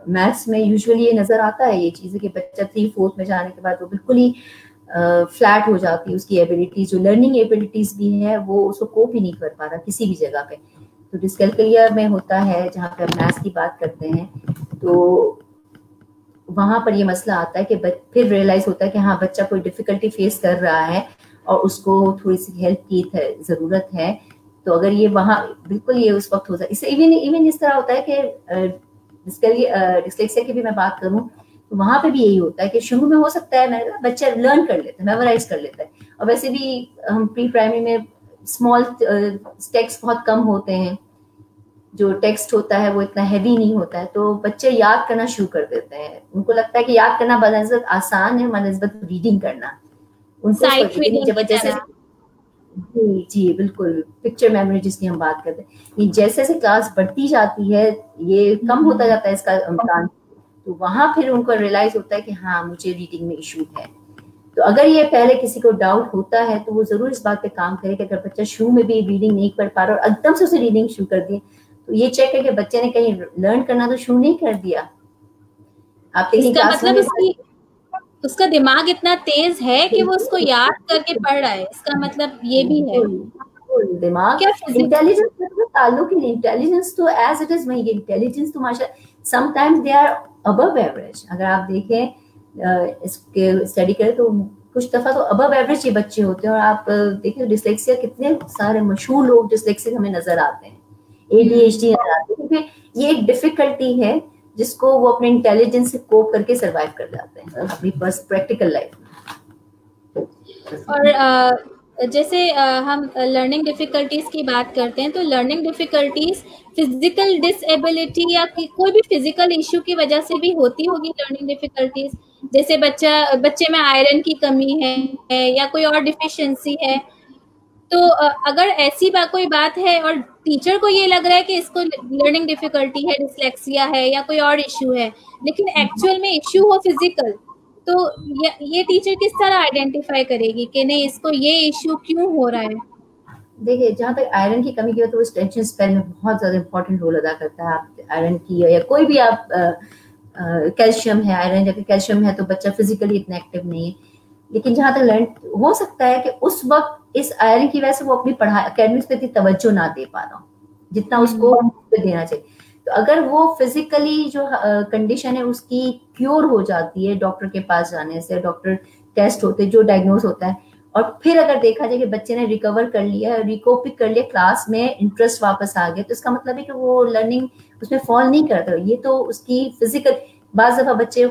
मैथ्स में यूजुअली ये नजर आता है ये चीज़ कि बच्चा 3/4 में जाने के बाद वो बिल्कुल ही फ्लैट हो जाती है, उसकी एबिलिटीज जो लर्निंग एबिलिटीज भी है वो उसको कोप ही नहीं कर पा रहा किसी भी जगह पे। तो डिस्कैल्कुलिया में होता है, जहाँ पे हम मैथ्स की बात करते हैं, तो वहां पर ये मसला आता है कि फिर रियलाइज होता है कि हाँ बच्चा कोई डिफिकल्टी फेस कर रहा है और उसको थोड़ी सी हेल्प की जरूरत है। तो अगर ये वहाँ बिल्कुल ये उस वक्त हो जाए, इससे इवन इस तरह होता है कि डिस्लेक्सिया की भी मैं बात करूँ तो वहां पे भी यही होता है कि शुरू में हो सकता है बच्चा लर्न कर लेता है, मेमोराइज कर लेता है, और वैसे भी हम प्री प्राइमरी में स्मॉल टेक्स्ट बहुत कम होते हैं, जो टेक्स्ट होता है वो इतना हैवी नहीं होता है, तो बच्चे याद करना शुरू कर देते हैं। उनको लगता है कि याद करना बनस्बत आसान है बनस्बत रीडिंग करना। उनको जब जैसे جی جی بالکل, پکچر میموری جس کی ہم بات کرتے ہیں, یہ جیسے جیسے کلاس بڑھتی جاتی ہے یہ کم ہوتا جاتا ہے اس کا امکان, تو وہاں پھر ان کو ریئلائز ہوتا ہے کہ ہاں مجھے ریڈنگ میں ایشو ہے. تو اگر یہ پہلے کسی کو ڈاؤٹ ہوتا ہے تو وہ ضرور اس بات پہ کام کرے کہ اگر بچہ شروع میں بھی ریڈنگ نہیں پڑھ پا رہا اور ایک دم سے اسے ریڈنگ شروع کر دی, تو یہ چیک ہے کہ بچے نے کہیں لرن کرنا تو شروع نہیں کر دیا. آپ اس کہیں کا کلاس مطلب میں اس کا دماغ اتنا تیز ہے کہ وہ اس کو یاد کر کے پڑھ رہا ہے, اس کا مطلب یہ بھی ہے دماغ کیا فزکس. انٹیلیجنس کا تعلق ہی نہیں, انٹیلیجنس تو ایز اٹ از وہی, انٹیلیجنس تو ماشاء sometimes they are above average. اگر آپ دیکھیں اس کے اسٹڈی کریں تو کچھ دفعہ تو ابو ایوریج یہ بچے ہوتے ہیں, اور آپ دیکھیں ڈسلیکسیا کتنے سارے مشہور لوگ ڈسلیکسیا ہمیں نظر آتے ہیں, ADHD نظر آتے ہیں, کیونکہ یہ ایک ڈفیکلٹی ہے جس کو وہ اپنے انٹیلیجنس سے کوپ کر کے سروائیو کر جاتے ہیں اپنی پریکٹیکل لائف میں. اور جیسے ہم لرننگ ڈیفیکلٹیز کی بات کرتے ہیں, تو لرننگ ڈیفیکلٹیز فزیکل ڈس ایبلٹی یا کوئی بھی فزیکل ایشو کی وجہ سے بھی ہوتی ہوگی لرننگ ڈیفیکلٹیز, جیسے بچے میں آئرن کی کمی ہے یا کوئی اور ڈیفیشنسی ہے. تو اگر ایسی کوئی بات ہے اور ٹیچر کو یہ لگ رہا ہے کہ اس کو لرننگ ڈیفیکلٹی ہے, ڈسلیکسیا ہے یا کوئی اور ایشو ہے, لیکن ایکچوئل میں ایشو ہو فزیکل, تو یہ ٹیچر کس طرح آئیڈینٹیفائی کرے گی کہ نہیں اس کو یہ ایشو کیوں ہو رہا ہے؟ دیکھیے جہاں تک آئرن کی کمی کی ہے تو اس ٹینشن اسپیل میں بہت زیادہ امپورٹنٹ رول ادا کرتا ہے. آپ آئرن کی یا کوئی بھی آپ کیلشیم ہے, آئرن جب کیلشیم ہے تو بچہ فزیکلی اتنا ایکٹیو نہیں ہے, لیکن جہاں تک لرن ہو سکتا ہے کہ اس وقت اس آئرن کی وجہ سے وہ اپنی پڑھائی اکیڈمکس پہ اتنی توجہ نہ دے پا رہا ہوں جتنا اس کو دینا چاہیے. تو اگر وہ فزیکلی جو کنڈیشن ہے اس کی کیور ہو جاتی ہے ڈاکٹر کے پاس جانے سے, ڈاکٹر ٹیسٹ ہوتے جو ڈائگنوز ہوتا ہے, اور پھر اگر دیکھا جائے کہ بچے نے ریکور کر لیا, ریکوپک کر لیا, کلاس میں انٹرسٹ واپس آ گیا, تو اس کا مطلب ہے کہ وہ لرننگ اس میں فال نہیں کرتا. یہ تو اس کی فزیکل, بعض دفعہ بچے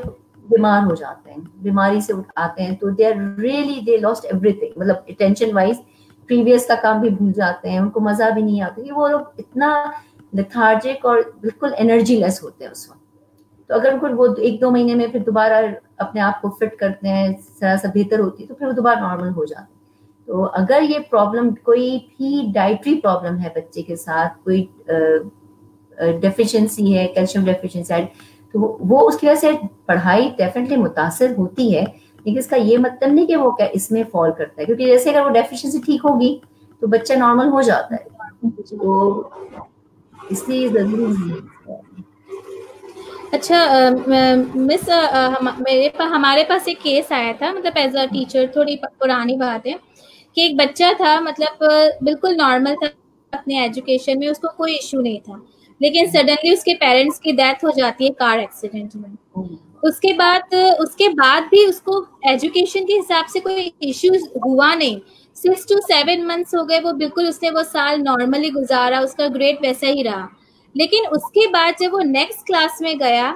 بیمار ہو جاتے ہیں, بیماری سے آتے ہیں, تو they are really they lost everything, مطلب اٹینشن وائز پریویس کا کام بھی بھول جاتے ہیں, ان کو مزہ بھی نہیں آتا, وہ لوگ اتنا لیتھارجک اور بالکل انرجی لیس ہوتے ہیں اس وقت. تو اگر وہ 1-2 مہینے میں پھر دوبارہ اپنے آپ کو فٹ کرتے ہیں, ذرا سا بہتر ہوتی ہے, تو پھر وہ دوبارہ نارمل ہو جاتے ہیں. تو اگر یہ پرابلم کوئی بھی ڈائٹری پرابلم ہے بچے کے ساتھ, کوئی ڈیفیشنسی ہے, کیلشیم ڈیفیشنسی ہے, تو وہ اس کی وجہ سے پڑھائی ڈیفینیٹلی متاثر ہوتی ہے, لیکن اس کا یہ مطلب نہیں کہ وہ اس میں فال کرتا ہے, کیونکہ جیسے اگر وہ ڈیفیشنسی ٹھیک ہوگی تو بچہ نارمل ہو جاتا ہے. تو اس لیے ضروری نہیں ہے. اچھا مس, ہمارے پاس ایک کیس آیا تھا, مطلب ایز اے ٹیچر, تھوڑی پرانی بات ہے, کہ ایک بچہ تھا, مطلب بالکل نارمل تھا اپنے ایجوکیشن میں, اس کو کوئی ایشو نہیں تھا, لیکن سڈنلی اس کے پیرنٹس کی ڈیتھ ہو جاتی ہے کار ایکسیڈنٹ میں. اس کے بعد بھی اس کو ایجوکیشن کے حساب سے کوئی ایشو ہوا نہیں. 6 to 7 months ہو گئے, وہ بالکل اس نے وہ سال نارملی گزارا, اس کا گریڈ ویسا ہی رہا. لیکن اس کے بعد جب وہ نیکسٹ کلاس میں گیا,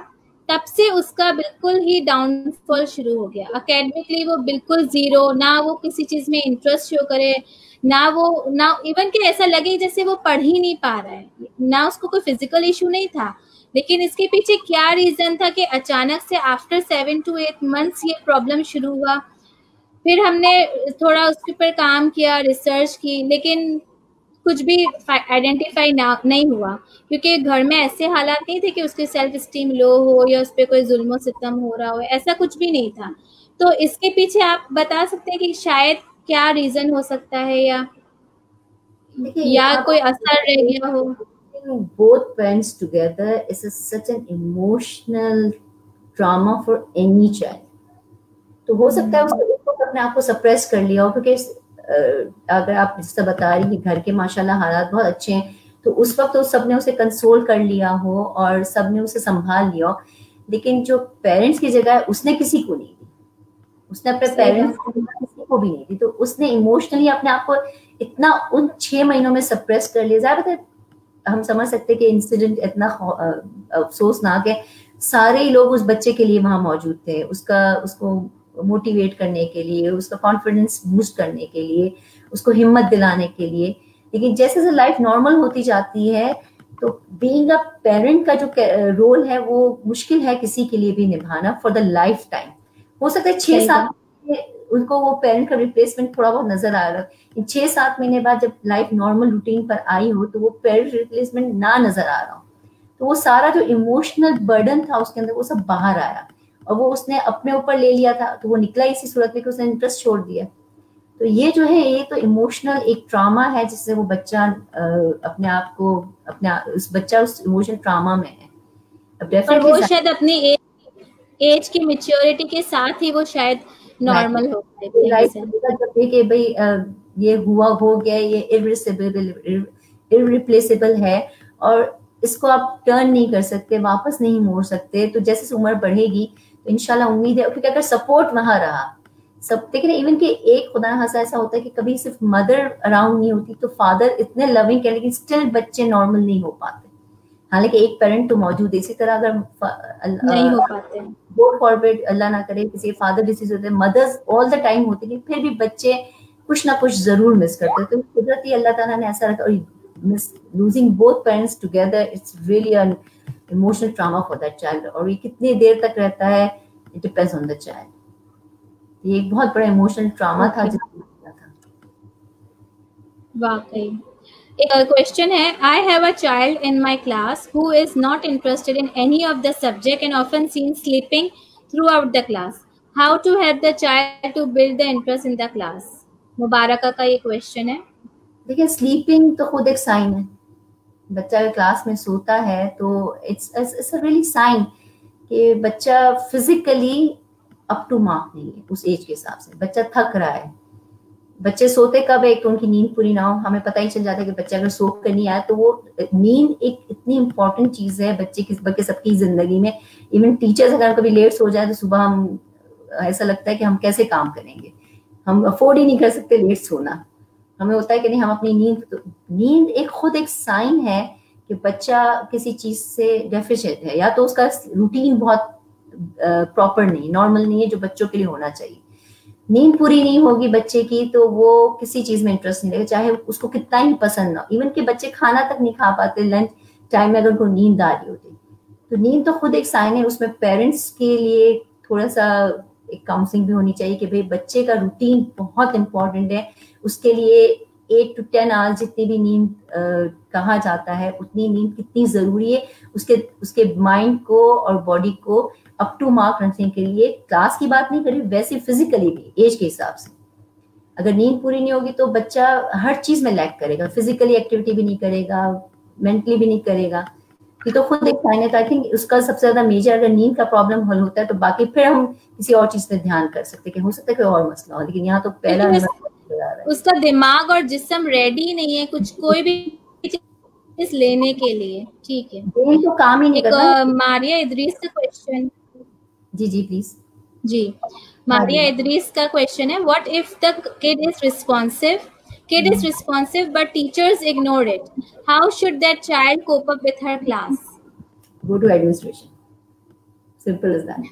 تب سے اس کا بالکل ہی ڈاؤن فال شروع ہو گیا. اکیڈمکلی وہ بالکل زیرو, نہ وہ کسی چیز میں انٹرسٹ شو کرے, نہ ایون کہ ایسا لگے جیسے وہ پڑھ ہی نہیں پا رہا ہے. نہ اس کو کوئی فزیکل ایشو نہیں تھا, لیکن اس کے پیچھے کیا ریزن تھا کہ اچانک سے آفٹر 7 to 8 months یہ پرابلم شروع ہوا. پھر ہم نے تھوڑا اس کے اوپر کام کیا, ریسرچ کی, لیکن کچھ بھی آئیڈینٹیفائی نہیں ہوا, کیونکہ گھر میں ایسے حالات نہیں تھے کہ اس کی سیلف اسٹیم لو ہو یا اس پہ کوئی ظلم و ستم ہو رہا ہو, ایسا کچھ بھی نہیں تھا. تو اس کے پیچھے آپ بتا سکتے ہیں کہ شاید کیا ریزن ہو سکتا ہے, یا کوئی اثر رہ گیا ہو؟ Both parents together is such an emotional trauma for any child. تو ہو سکتا ہے اس نے اپنے آپ کو سپریس کر لیا ہو, کیونکہ اگر آپ جس سے بتا رہی کہ گھر کے ماشاءاللہ حالات بہت اچھے ہیں, تو اس وقت تو سب نے اسے کنسول کر لیا ہو اور سب نے اسے سنبھال لیا ہو, لیکن جو پیرنٹس کی جگہ ہے اس نے کسی کو نہیں دی, اس نے اپنے پیرنٹس کسی کو بھی نہیں دی, تو اس نے ایموشنلی اپنے آپ کو اتنا ان 6 مہینوں میں سپریس کر لیا. ظاہر ہے ہم سمجھ سکتے کہ انسیڈنٹ اتنا افسوسناک ہے, سارے ہی لوگ اس بچے کے لیے وہاں موجود تھے, اس کو موٹیویٹ کرنے کے لیے, اس کا کانفیڈنس بوسٹ کرنے کے لیے, اس کو ہمت دلانے کے لیے. لیکن جیسے جیسے لائف نارمل ہوتی جاتی ہے تو بینگ اے پیرنٹ کا جو رول ہے وہ مشکل ہے کسی کے لیے بھی نبھانا فار دا لائف ٹائم. ہو سکتا ہے 6 سال उनको वो पेरेंट का रिप्लेसमेंट थोड़ा बहुत नजर आ रहा है, 6-7 महीने बाद जब लाइफ नॉर्मल रूटीन पर आई हो तो वो पेरेंट रिप्लेसमेंट ना नजर आ रहा हो, तो वो सारा जो इमोशनल बर्डन था उसके अंदर वो सब बाहर आया, और वो उसने अपने ऊपर ले लिया था, तो वो निकला इसी सूरत में कि उसने इंटरेस्ट छोड़ दिया। तो ये जो है ये तो इमोशनल एक ट्रामा है जिससे वो बच्चा अपने आप को उस बच्चा उस इमोशनल ट्रामा में है। अब और वो शायद अपनी एज की मैच्योरिटी के साथ ही वो शायद नॉर्मल हो गए जब देखे भाई ये हुआ हो गया, ये इररिप्लेसेबल है और इसको आप टर्न नहीं कर सकते, वापस नहीं मोड़ सकते, तो जैसे उम्र बढ़ेगी तो इंशाल्लाह उम्मीद है, क्योंकि अगर सपोर्ट वहां रहा सब, देखिए इवन कि एक खुदा खासा ऐसा होता है कि कभी सिर्फ मदर अराउंड नहीं होती तो फादर इतने लविंग है, लेकिन स्टिल बच्चे नॉर्मल नहीं हो पाते। हालांकि एक पेरेंट तो मौजूद है, इसी तरह अगर नहीं हो पाते, गॉड फॉरबिड अल्लाह ना करे किसी फादर डिसीज होते हैं, मदर्स ऑल द टाइम होती है, फिर भी बच्चे कुछ ना कुछ जरूर मिस करते हैं। तो कुदरती अल्लाह ताला ने ऐसा रखा, और losing both parents together it's really an emotional trauma for that child, और ये कितनी देर तक रहता है it depends on the child. ये एक बहुत बड़ा इमोशनल ट्रॉमा था जिसका था। वाकई। एक क्वेश्चन है, I have a child in my class who is not interested in any of the subject and often seen sleeping throughout the class, how to help the child to build the interest in the class? Mubaraka का ये question है। देखिए sleeping तो खुद एक sign है, बच्चा अगर क्लास में सोता है तो इट्स अ रियली साइन कि बच्चा फिजिकली अप टू मार्क नहीं है उस एज के हिसाब से, बच्चा थक रहा है। बच्चे सोते कब है, एक तो उनकी नींद पूरी ना हो, हमें पता ही चल जाता है कि बच्चा अगर सो कर नहीं आया, तो वो नींद एक इतनी इंपॉर्टेंट चीज है बच्चे की सबकी जिंदगी में। इवन टीचर्स अगर कभी लेट सो जाए तो सुबह हम ऐसा लगता है कि हम कैसे काम करेंगे, हम अफोर्ड ही नहीं कर सकते लेट सोना। हमें होता है कि नहीं हम अपनी नींद एक खुद एक साइन है कि बच्चा किसी चीज से डेफिशिएंट है, या तो उसका रूटीन बहुत प्रॉपर नहीं, नॉर्मल नहीं है जो बच्चों के लिए होना चाहिए। नींद पूरी नहीं होगी बच्चे की तो वो किसी चीज में इंटरेस्ट नहीं लेगा, चाहे उसको कितना ही पसंद ना। इवन कि बच्चे खाना तक नहीं खा पाते लंच टाइम में अगर उनको नींद आ रही होती, तो नींद तो खुद एक साइन है। उसमें पेरेंट्स के लिए थोड़ा सा एक काउंसलिंग भी होनी चाहिए कि भाई बच्चे का रूटीन बहुत इंपॉर्टेंट है, उसके लिए 8 to 10 आवर्स जितनी भी नींद कहा जाता है उतनी नींद कितनी जरूरी है उसके माइंड को और बॉडी को अप टू मार्क रखने के लिए। क्लास की बात नहीं करी, वैसे फिजिकली भी एज के हिसाब से अगर नींद पूरी नहीं होगी तो बच्चा हर चीज में लैक करेगा, फिजिकली एक्टिविटी भी नहीं करेगा, मेंटली भी नहीं करेगा। ये तो खुद एक साइन है। आई थिंक उसका सबसे ज्यादा मेजर अगर नींद का प्रॉब्लम हल होता है तो बाकी फिर हम किसी और चीज पे ध्यान कर सकते हैं कि हो सकता है कोई और मसला हो, लेकिन यहाँ तो पहला उसका दिमाग और जिस्म रेडी नहीं है कुछ कोई भी चीज लेने के लिए। ठीक है, तो काम ही नहीं करता। मारिया इदरीस का क्वेश्चन। जी प्लीज। जी, मारिया इदरीस का क्वेश्चन है, what if the kid is responsive but teachers ignore it, how should that child cope up with her class? Go to administration, simple as that.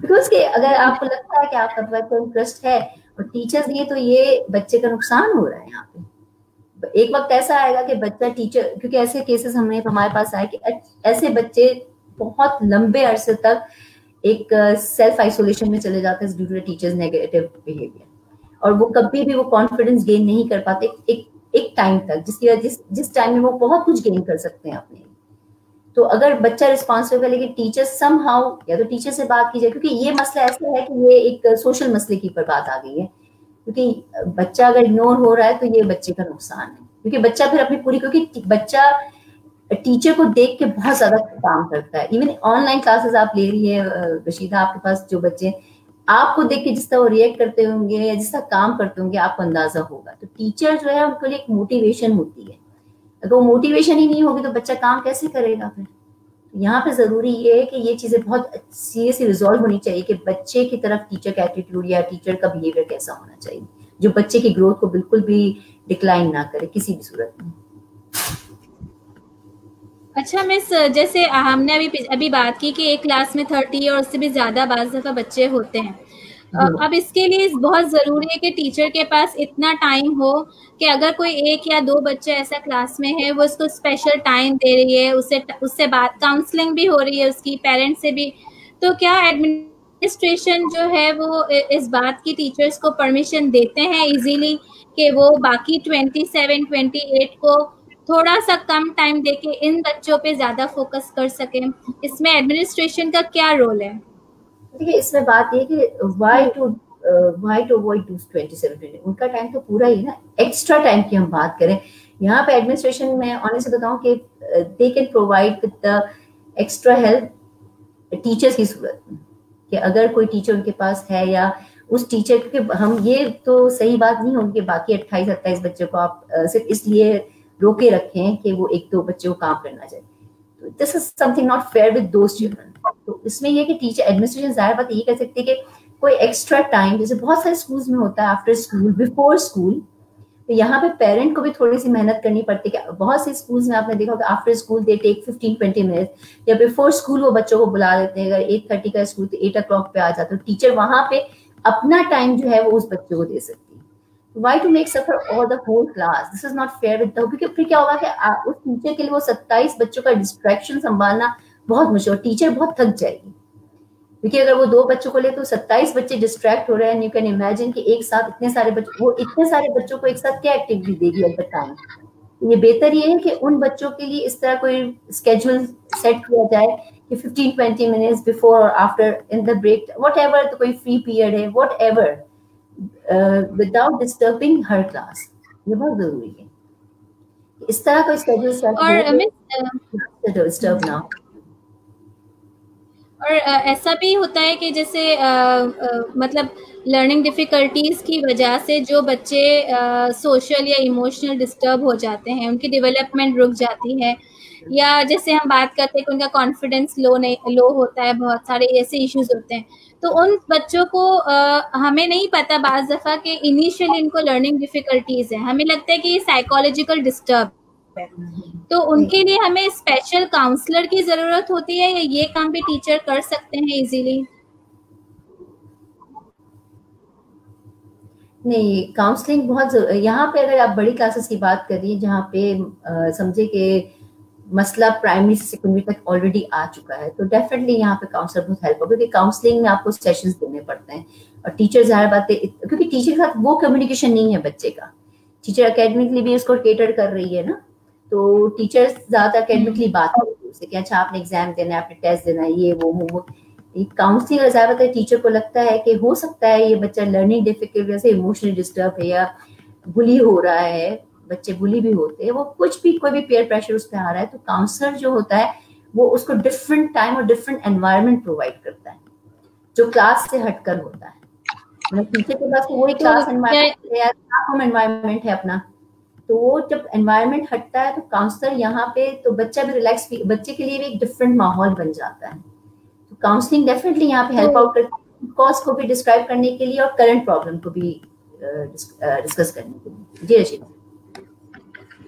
Because अगर आपको लगता है कि आपका बच्चा इंटरेस्ट है और टीचर्स नहीं है तो ये बच्चे का नुकसान हो रहा है। यहाँ पे एक वक्त ऐसा आएगा कि बच्चा टीचर, क्योंकि ऐसे केसेस हमारे पास आए कि ऐसे बच्चे बहुत लंबे अरसे तक एक सेल्फ आइसोलेशन में चले जाते हैं due to teachers negative behaviour, और वो कभी भी वो कॉन्फिडेंस गेन नहीं कर पाते एक टाइम तक, जिसकी वजह जिस टाइम में वो बहुत कुछ गेन कर सकते हैं अपने। तो अगर बच्चा रिस्पॉन्सिबल है लेकिन टीचर समहाउ, या तो टीचर से बात कीजिए, क्योंकि ये मसला ऐसा है कि ये एक सोशल मसले की पर बात आ गई है, क्योंकि बच्चा अगर इग्नोर हो रहा है तो ये बच्चे का नुकसान है, क्योंकि बच्चा फिर अपनी पूरी, क्योंकि बच्चा टीचर को देख के बहुत ज्यादा काम करता है। इवन ऑनलाइन क्लासेस आप ले रही है रशीदा, आपके पास जो बच्चे आपको देख के जिस तरह वो रिएक्ट करते होंगे या जिस तरह काम करते होंगे आपको अंदाजा होगा। तो टीचर जो है उनके लिए एक मोटिवेशन होती है, अगर वो मोटिवेशन ही नहीं होगी तो बच्चा काम कैसे करेगा फिर। यहाँ पे जरूरी ये है कि ये चीजें बहुत सीरियसली रिजॉल्व होनी चाहिए कि बच्चे की तरफ टीचर का एटीट्यूड या टीचर का बिहेवियर कैसा होना चाहिए, जो बच्चे की ग्रोथ को बिल्कुल भी डिक्लाइन ना करे किसी भी सूरत में। अच्छा मिस, जैसे हमने अभी बात की कि एक क्लास में 30 और उससे भी ज्यादा बाज़ दफा बच्चे होते हैं, अब इसके लिए बहुत जरूरी है कि टीचर के पास इतना टाइम हो कि अगर कोई 1 या 2 बच्चे ऐसा क्लास में है वो उसको स्पेशल टाइम दे रही है, उससे बात काउंसलिंग भी हो रही है उसकी पेरेंट्स से भी, तो क्या एडमिनिस्ट्रेशन जो है वो इस बात की टीचर्स को परमिशन देते हैं इजीली कि वो बाकी 27-28 को थोड़ा सा कम टाइम देके इन बच्चों पे ज्यादा फोकस कर सकें, इसमें एडमिनिस्ट्रेशन का क्या रोल है? देखिए इसमें बात ये कि why to avoid 27-28, उनका टाइम तो पूरा ही ना, एक्स्ट्रा टाइम की हम बात करें यहाँ पे एडमिनिस्ट्रेशन में ऑनेस्टली बताऊं कि they can provide with the extra help teachers की सूरत में, कि अगर कोई टीचर उनके पास है या उस टीचर, क्योंकि हम ये तो सही बात नहीं होगी कि बाकी 28-27 बच्चों को आप सिर्फ इसलिए रोके रखें कि वो एक दो बच्चों को काम करना चाहिए, तो this is something not fair with those children. तो इसमें ये कि टीचर एडमिनिस्ट्रेशन जाहिर बात ये कह सकती है कि कोई एक्स्ट्रा टाइम, जैसे बहुत सारे स्कूल्स में होता है आफ्टर स्कूल, बिफोर स्कूल, तो यहाँ पे पेरेंट को भी थोड़ी सी मेहनत करनी पड़ती है। बहुत से स्कूल्स में आपने देखा होगा after school they take 15-20 minute, या बिफोर स्कूल वो बच्चों को बुला लेते हैं। अगर 8:30 का स्कूल तो 8 o'clock पे आ जाते, तो टीचर वहां पे अपना टाइम जो है वो उस बच्चे को दे सकती है। Why to make suffer all the whole class, this is not fair with, क्योंकि फिर क्या होगा कि उस टीचर के लिए वो 27 बच्चों का डिस्ट्रैक्शन संभालना बहुत मुश्किल, टीचर बहुत थक जाएगी, क्योंकि अगर वो 2 बच्चों को ले तो 27 बच्चे डिस्ट्रैक्ट हो रहे हैं। यू कैन इमेजिन कि एक साथ इतने सारे बच्चों, वो इतने सारे बच्चों को एक साथ क्या एक्टिविटी देगी एट द टाइम। ये बेहतर ये है कि उन बच्चों के लिए इस तरह कोई स्केड्यूल सेट किया जाए कि 15-20 मिनट्स बिफोर और after in the break, whatever, तो कोई फ्री पीरियड है, वट एवर, विदाउट डिस्टर्बिंग हर क्लास। ये बहुत जरूरी है इस तरह का स्केड्यूल सेट डिस्टर्ब ना। और ऐसा भी होता है कि जैसे मतलब लर्निंग डिफ़िकल्टीज़ की वजह से जो बच्चे सोशल या इमोशनल डिस्टर्ब हो जाते हैं, उनकी डेवलपमेंट रुक जाती है, या जैसे हम बात करते हैं कि उनका कॉन्फिडेंस लो होता है, बहुत सारे ऐसे इश्यूज होते हैं, तो उन बच्चों को हमें नहीं पता बाज़ दफ़ा कि इनिशियली इनको लर्निंग डिफ़िकल्टीज़ है, हमें लगता है कि ये साइकोलॉजिकल डिस्टर्ब है, तो उनके लिए हमें स्पेशल काउंसलर की जरूरत होती है या ये काम भी टीचर कर सकते हैं इजीली? नहीं, काउंसलिंग बहुत यहाँ पे अगर आप बड़ी क्लासेस की बात करिए जहाँ पे समझे कि मसला प्राइमरी से सेकेंडरी तक ऑलरेडी आ चुका है, तो डेफिनेटली यहाँ पे काउंसलर बहुत हेल्प होगा, क्योंकि काउंसलिंग में आपको सेशंस देने पड़ते हैं और टीचर जाहिर बात है, क्योंकि टीचर के साथ वो कम्युनिकेशन नहीं है बच्चे का, टीचर अकेडमिकली भी उसको केटर कर रही है ना, तो टीचर ज्यादा अकेडमिकली बात करती है उससे कि अच्छा आपने एग्जाम देना है, आपने टेस्ट देना है, ये वो काउंसलिंग का ज्यादातर टीचर को लगता है कि हो सकता है ये बच्चा लर्निंग डिफिकल्टी वजह से इमोशनली डिस्टर्ब है या बुली हो रहा है, बच्चे बुली भी होते हैं, वो कुछ भी कोई भी पेयर प्रेशर उस पर आ रहा है, तो काउंसलर जो होता है वो उसको डिफरेंट टाइम और डिफरेंट एनवायरनमेंट प्रोवाइड करता है जो क्लास से हटकर होता है। मतलब टीचर के पास वही क्लास एनवायरनमेंट है या क्लासरूम एनवायरनमेंट है अपना, तो वो जब एनवायरनमेंट हटता है तो काउंसलर यहाँ पे, तो बच्चा भी रिलैक्स, बच्चे के लिए भी एक डिफरेंट माहौल बन जाता है। तो काउंसलिंग डेफिनेटली यहाँ पे हेल्प आउट करती है, कॉज को भी डिस्क्राइब करने के लिए और करंट प्रॉब्लम को भी डिस्कस करने के लिए। जी रशीदा,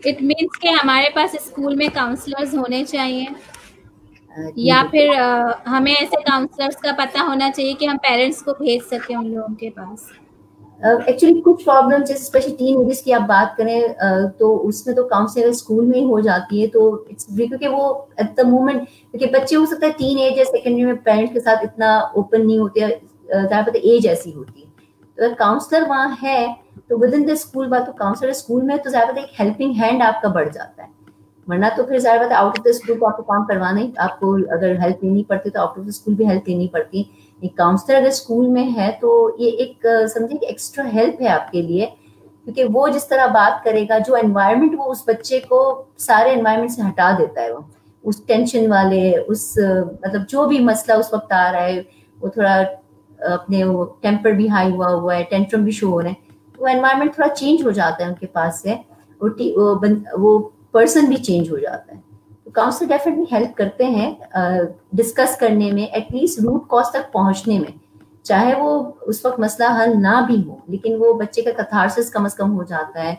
इट मीन्स कि हमारे पास स्कूल में काउंसलर्स होने चाहिए, या फिर हमें ऐसे काउंसलर्स का पता होना चाहिए कि हम पेरेंट्स को भेज सकें उन लोगों के पास? एक्चुअली कुछ प्रॉब्लम जैसे स्पेशली टीन एजेस की आप बात करें तो उसमें तो काउंसलिंग स्कूल में ही हो जाती है, तो इट्स क्योंकि वो एट द मोमेंट, क्योंकि बच्चे हो सकता है टीन एज या सेकेंडरी में पेरेंट्स के साथ इतना ओपन नहीं होते, ज़्यादा पता एज ऐसी होती है, तो अगर काउंसलर वहाँ है तो विद इन द स्कूल बात, तो काउंसलर स्कूल में तो ज़्यादा एक हेल्पिंग हैंड आपका बढ़ जाता है, वरना तो फिर ज़्यादा बात आउट ऑफ द स्कूल को आपको काम करवाना ही, आपको अगर हेल्प लेनी पड़ती तो आउट ऑफ द स्कूल भी हेल्प लेनी पड़ती। एक काउंसलर अगर स्कूल में है तो ये एक समझिए कि एक्स्ट्रा हेल्प है आपके लिए, क्योंकि वो जिस तरह बात करेगा, जो एनवायरनमेंट वो उस बच्चे को सारे एनवायरनमेंट से हटा देता है, वो उस टेंशन वाले, उस मतलब जो भी मसला उस वक्त आ रहा है, वो थोड़ा अपने वो टेम्पर भी हाई हुआ है, टेंट्रम भी शो हो रहे हैं, तो एनवायरनमेंट थोड़ा चेंज हो जाता है उनके पास से, वो पर्सन भी चेंज हो जाता है। काउंसलर डेफिनेटली हेल्प करते हैं डिस्कस करने में, एटलीस्ट रूट कॉज तक पहुंचने में, चाहे वो उस वक्त मसला हल ना भी हो, लेकिन वो बच्चे का कथारसिस कम से कम हो जाता है,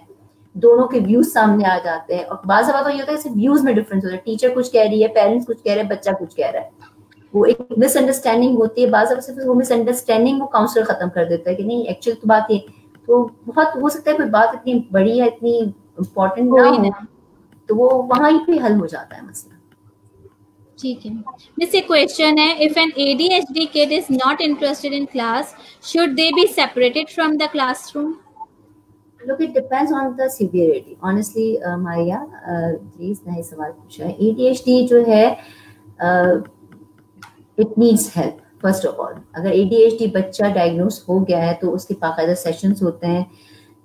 दोनों के व्यूज सामने आ जाते हैं। और बाज़ बात तो ये होता है कि व्यूज में डिफरेंस होता है, टीचर कुछ कह रही है, पेरेंट्स कुछ कह रहे हैं, बच्चा कुछ कह रहा है, वो एक मिसअंडरस्टैंडिंग होती है, बाज़ सिर्फ वो मिसअंडरस्टैंडिंग वो काउंसलर खत्म कर देता है कि नहीं एक्चुअल तो बात ये, तो बहुत हो सकता है कोई बात इतनी बड़ी है, इतनी इम्पोर्टेंट ना हो, तो वो वहां पे हल हो जाता है मसला। ठीक है मिस, एक क्वेश्चन है, if an ADHD kid is not interested in class, should they be separated from the classroom? Look, it depends on the severity. Honestly, Maria, please नया सवाल पूछा है. ADHD जो है, it needs help. First of all, अगर ADHD बच्चा diagnose हो गया है तो उसके बाकायदा सेशंस होते हैं,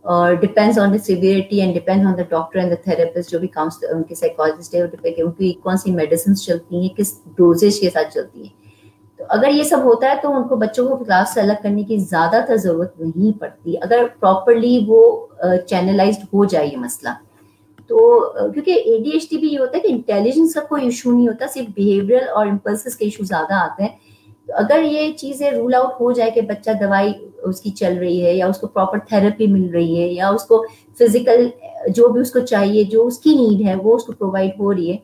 और depends on the severity and depends on the doctor and the therapist, जो भी काउंसलर उनके साइकोलॉजिस्ट है, वो डिपेंड उनकी कौन सी मेडिसिन चलती हैं, किस डोजेज के साथ चलती हैं. तो अगर ये सब होता है तो उनको बच्चों को क्लास से अलग करने की ज्यादातर जरूरत नहीं पड़ती, अगर प्रॉपरली वो चैनलाइज्ड हो जाए ये मसला. तो क्योंकि ADHD भी ये होता है कि इंटेलिजेंस का कोई इशू नहीं होता, सिर्फ बिहेवियरल और इम्पल्सिस के इशू ज्यादा आते हैं. तो अगर ये चीजें रूल आउट हो जाए कि बच्चा दवाई उसकी चल रही है, या उसको प्रॉपर थेरेपी मिल रही है, या उसको फिजिकल जो भी उसको चाहिए, जो उसकी नीड है वो उसको प्रोवाइड हो रही है,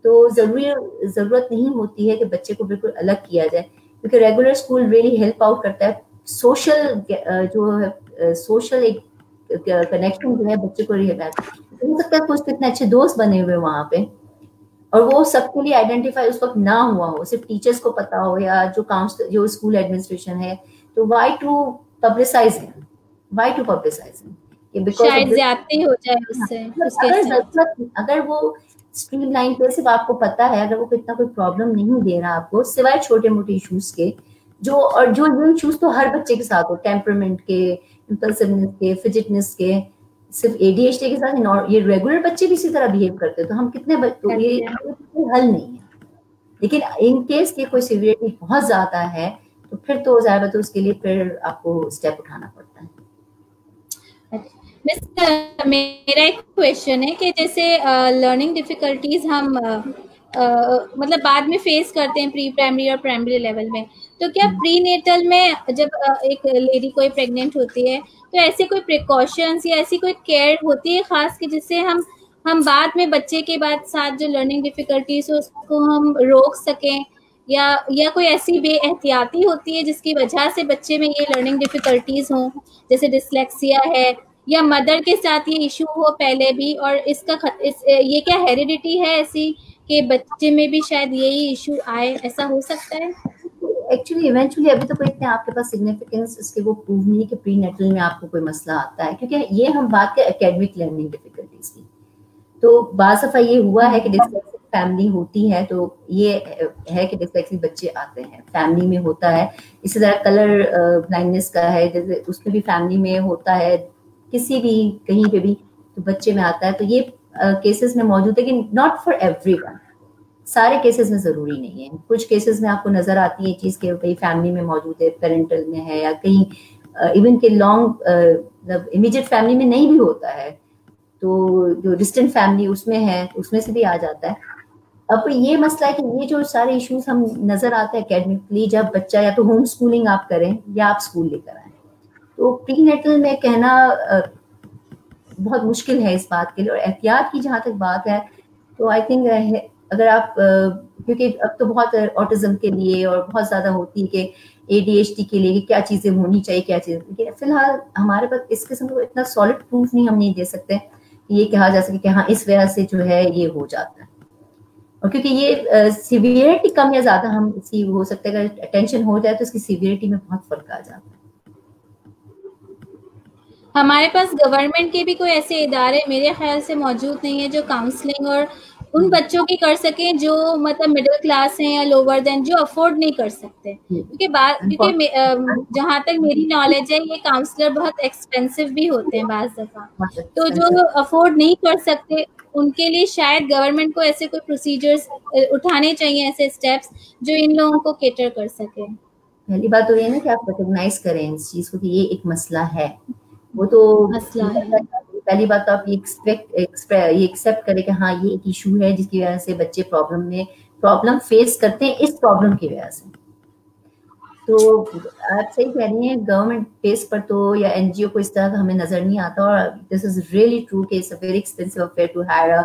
तो जरूरत नहीं होती है कि बच्चे को बिल्कुल अलग किया जाए. क्योंकि regular school really help out करता है. सोशल जो है, सोशल एक कनेक्शन जो है बच्चे को हो सकता है कुछ इतने अच्छे दोस्त बने हुए वहां पे, और वो सबके लिए आइडेंटिफाई उस वक्त ना हुआ हो, सिर्फ टीचर्स को पता हो या जो काउंसलर जो स्कूल एडमिनिस्ट्रेशन है. तो वाई टू पब्लिसाइज शायद ज्यादती हो जाए उससे, उसके साथ. अगर वो स्ट्रीम लाइन पे सिर्फ आपको पता है, अगर वो इतना कोई प्रॉब्लम नहीं दे रहा आपको, सिवाय छोटे मोटे इश्यूज के, जो ये इश्यूज तो हर बच्चे के साथ हो, टेम्परामेंट के, इम्पल्सिवनेस के, फिजिटनेस के, सिर्फ ADHD के साथ ये रेगुलर बच्चे भी इसी तरह बिहेव करते हैं. तो हम कितने ये हल नहीं है. लेकिन इन केस के कोई सिवियरिटी बहुत ज्यादा है तो फिर तो ज्यादा तो उसके लिए फिर आपको स्टेप उठाना पड़ता है. मिस, मेरा एक क्वेश्चन है कि जैसे लर्निंग डिफिकल्टीज हम मतलब बाद में फेस करते हैं प्री प्राइमरी और प्राइमरी लेवल में, तो क्या प्री नेटल में जब एक लेडी कोई प्रेग्नेंट होती है तो ऐसे कोई प्रिकॉशंस या ऐसी कोई केयर होती है खास कि जिससे हम बाद में बच्चे के बाद साथ जो लर्निंग डिफिकल्टीज हो उसको हम रोक सकें, या कोई ऐसी बेएहतियाती होती है जिसकी वजह से बच्चे में ये लर्निंग डिफिकल्टीज हों, जैसे डिसलेक्सिया है, या मदर के साथ ये इशू हो पहले भी, और ये क्या हेरिडिटी है ऐसी कि बच्चे में भी शायद यही इशू आए, ऐसा हो सकता है? एक्चुअली इवेंचुअली अभी तो कोई इतने आपके पास सिग्निफिकेंस इसके वो प्रूव नहीं कि प्री नेटल में आपको कोई मसला आता है, क्योंकि ये हम बात करें एकेडमिक लर्निंग डिफिकल्टीज की. तो बाज़ दफा ये हुआ है कि डिस्लेक्सिक फैमिली होती है, तो ये है कि डिस्लेक्सिक बच्चे आते हैं, फैमिली में होता है. इसी तरह कलर ब्लाइंडनेस का है, जैसे उसमें भी फैमिली में होता है, किसी भी कहीं पे भी तो बच्चे में आता है. तो ये केसेस में मौजूद है कि नॉट फॉर एवरीवन, सारे केसेस में जरूरी नहीं है. कुछ केसेस में आपको नजर आती है चीज के कहीं फैमिली में मौजूद है, पेरेंटल में है, या कहीं इवन के लॉन्ग इमीडिएट फैमिली में नहीं भी होता है, तो जो डिस्टेंट फैमिली उसमें है उसमें से भी आ जाता है. अब ये मसला है कि ये जो सारे इश्यूज हम नजर आते हैं एकेडमिकली, जब बच्चा या तो होम स्कूलिंग आप करें या आप स्कूल लेकर आए, तो प्री नेटल में कहना बहुत मुश्किल है इस बात के लिए. और एहतियात की जहाँ तक बात है तो आई थिंक अगर आप क्योंकि अब तो बहुत ऑटिज्म के लिए और बहुत ज्यादा होती है कि ADHD के लिए क्या चीजें होनी चाहिए, क्या चीजें, फिलहाल हमारे पास इस किस्म का इतना सॉलिड प्रूफ नहीं हम नहीं दे सकते कि ये कहा जा सके कि हाँ इस वजह से जो है ये हो जाता है. और क्योंकि ये सीवियरिटी कम या ज्यादा हम इसी हो सकता है, अगर अटेंशन हो जाए तो इसकी सीवियरिटी में बहुत फर्क आ जाता है. हमारे पास गवर्नमेंट के भी कोई ऐसे इदारे मेरे ख्याल से मौजूद नहीं है जो काउंसलिंग और उन बच्चों की कर सकें जो मतलब मिडिल क्लास हैं या लोअर देन, जो अफोर्ड नहीं कर सकते. क्योंकि जहाँ तक मेरी नॉलेज है ये काउंसलर बहुत एक्सपेंसिव भी होते हैं बाज़ दफा, तो जो अफोर्ड नहीं कर सकते उनके लिए शायद गवर्नमेंट को ऐसे कोई प्रोसीजर्स उठाने चाहिए, ऐसे स्टेप्स जो इन लोगों को केटर कर सके. पहली बात तो ये ना कि आप रिकॉग्नाइज करें इस चीज को कि ये एक मसला है. वो तो मसला है. पहली बात तो आप ये एक्सेप्ट करें कि हाँ ये एक इशू है जिसकी वजह से बच्चे प्रॉब्लम फेस करते हैं इस प्रॉब्लम की वजह से. तो आप सही कह रही हैं, गवर्नमेंट बेस पर तो या NGO को इस तरह का हमें नजर नहीं आता. और दिस इज रियली ट्रू कि it's a very expensive affair to hire a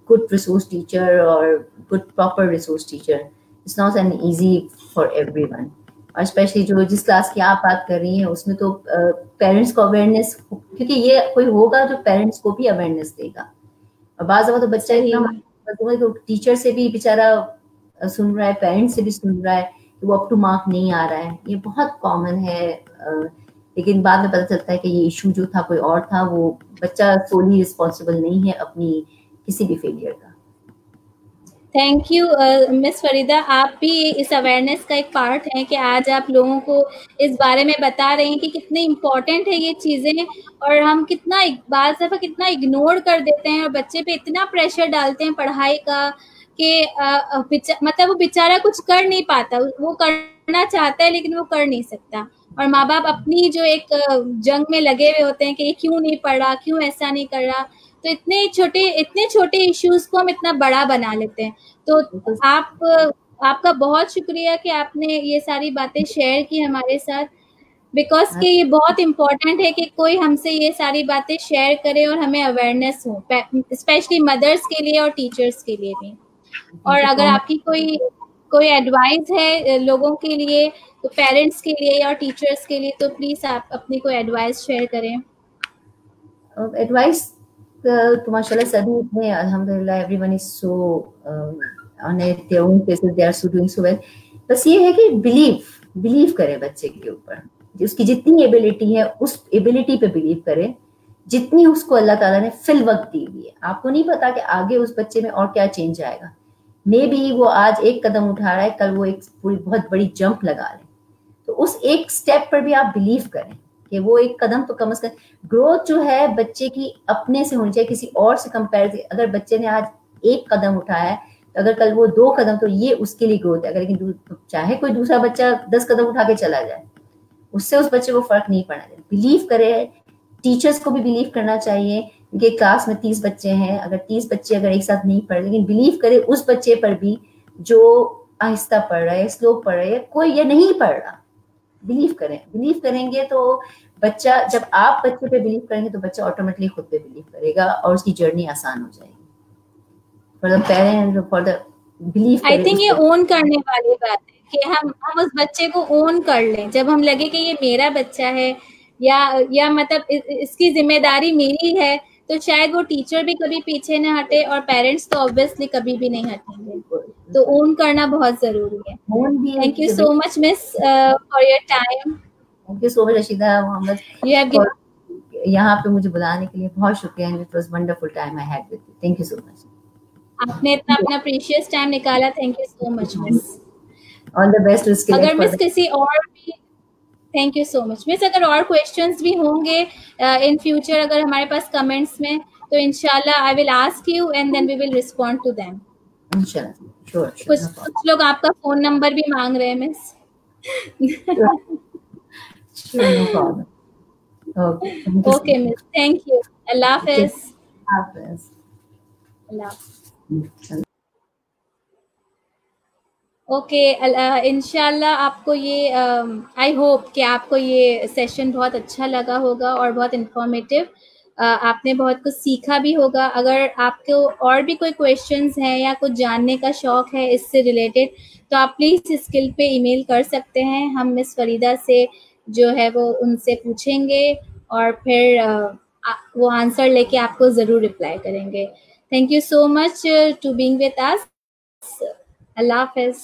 good resource teacher और good proper resource teacher. It's not an easy for everyone. और स्पेशली जो जिस क्लास की आप बात कर रही हैं उसमें तो पेरेंट्स को अवेयरनेस, क्योंकि ये कोई होगा जो पेरेंट्स को भी अवेयरनेस देगा. और बाज़ दफा तो बच्चा टीचर से भी बेचारा سن رہا ہے, پیرنٹس سے بھی سن رہا ہے کہ وہ اپ ٹو مارک نہیں آ رہا ہے. یہ بہت کامن ہے, لیکن بعد میں پتہ چلتا ہے کہ یہ ایشو جو تھا کوئی اور تھا. وہ بچہ سولی رسپانسبل نہیں ہے اپنی کسی بھی فیلئر کا. تھینک یو مس فریدہ, آپ بھی اس اویئرنیس کا ایک پارٹ ہیں کہ آج آپ لوگوں کو اس بارے میں بتا رہے ہیں کہ کتنی امپورٹنٹ ہے یہ چیزیں, اور ہم کتنا بعض دفعہ کتنا اگنور کر دیتے ہیں اور بچے پہ اتنا پریشر ڈالتے ہیں پڑھائی کا کہ مطلب وہ بیچارہ کچھ کر نہیں پاتا, وہ کرنا چاہتا ہے لیکن وہ کر نہیں سکتا, اور ماں باپ اپنی جو ایک جنگ میں لگے ہوئے ہوتے ہیں کہ یہ کیوں نہیں پڑھ رہا, کیوں ایسا نہیں کر رہا. تو اتنے چھوٹے ایشوز کو ہم اتنا بڑا بنا لیتے ہیں. تو آپ کا بہت شکریہ کہ آپ نے یہ ساری باتیں شیئر کی ہمارے ساتھ, بیکاز کہ یہ بہت امپورٹنٹ ہے کہ کوئی ہم سے یہ ساری باتیں شیئر کرے اور ہمیں اویئرنیس ہو, اسپیشلی مدرس کے لیے اور ٹیچرس کے لیے بھی. اور اگر آپ کی کوئی ایڈوائز ہے لوگوں کے لیے, تو پیرنٹس کے لیے اور ٹیچرس کے لیے, تو پلیز آپ اپنی کوئی ایڈوائز شیئر کریں. ایڈوائس تو ماشاء اللہ سبھی اتنے الحمد للہ everyone is so on their own places they are so doing so well. بس یہ ہے کہ بلیو کرے بچے کے اوپر, اس کی جتنی ایبلٹی ہے اس ایبلٹی پہ بلیو کرے جتنی اس کو اللہ تعالیٰ نے فی الوقت دی ہوئی ہے. آپ کو نہیں پتا کہ آگے اس بچے میں اور کیا چینج آئے گا. مے بی وہ آج ایک قدم اٹھا رہا ہے, کل وہ ایک پوری بہت بڑی جمپ لگا لے. تو اس ایک سٹیپ پر بھی آپ بلیو کریں کہ وہ ایک قدم تو کم از کم. گروتھ جو ہے بچے کی اپنے سے ہونی چاہیے, کسی اور سے کمپیئر. اگر بچے نے آج ایک قدم اٹھایا ہے تو اگر کل وہ 2 قدم, تو یہ اس کے لیے گروتھ ہے. لیکن چاہے کوئی دوسرا بچہ 10 قدم اٹھا کے چلا جائے, اس سے اس بچے کو فرق نہیں پڑنا چاہیے. بلیو کرے, ٹیچرس کو بھی بلیو کرنا چاہیے کہ کلاس میں 30 بچے ہیں, اگر 30 بچے اگر ایک ساتھ نہیں پڑھ, لیکن بلیو کرے اس بچے پر بھی جو آہستہ پڑھ رہا ہے, سلو پڑھ رہا ہے, کوئی یہ نہیں پڑھ رہا. بلیو کریں گے تو بچہ, جب آپ بچے پہ بلیو کریں گے تو بچہ آٹومیٹکلی خود پہ بلیو کرے گا اور اس کی جرنی آسان ہو جائے گی. For the parent, for the believe کرے. آئی تھنک یہ اون کرنے والی بات ہے کہ ہم اس بچے کو اون کر لیں. جب ہم لگے کہ یہ میرا بچہ ہے یا مطلب اس کی ذمہ داری میری ہے, تو شاید وہ ٹیچر بھی کبھی پیچھے نہ ہٹے اور پیرنٹس تو obviously کبھی بھی نہیں ہٹیں گے. تو اون کرنا بہت ضروری ہے. Thank you so much miss for your time. Thank you so much Rashida Muhammad, یہاں پہ مجھے بلانے کے لیے بہت شکریہ. It was wonderful time I had with you. Thank you so much. آپ نے اتنا اپنا پریشیس ٹائم نکالا. Thank you so much miss. All the best اس کے لیے. اگر مس کسی اور بھی, تھینک یو سو مچ مس, اگر اور کویشچنس بھی ہوں گے ان فیوچر اگر ہمارے پاس کمنٹس میں, تو انشاءاللہ I will ask you and then we will respond to them. کچھ لوگ آپ کا فون نمبر بھی مانگ رہے ہیں miss. Okay miss, thank you. اللہ حافظ. اوکے, انشاءاللہ آپ کو یہ آئی ہوپ کہ آپ کو یہ سیشن بہت اچھا لگا ہوگا اور بہت انفارمیٹیو. آپ نے بہت کچھ سیکھا بھی ہوگا. اگر آپ کو اور بھی کوئی کویشچنز ہیں یا کچھ جاننے کا شوق ہے اس سے ریلیٹڈ, تو آپ پلیز اسکل پہ ای میل کر سکتے ہیں. ہم مس فریدہ سے جو ہے وہ ان سے پوچھیں گے اور پھر وہ آنسر لے کے آپ کو ضرور رپلائی کریں گے. Thank you so much to being with us. اللہ حافظ.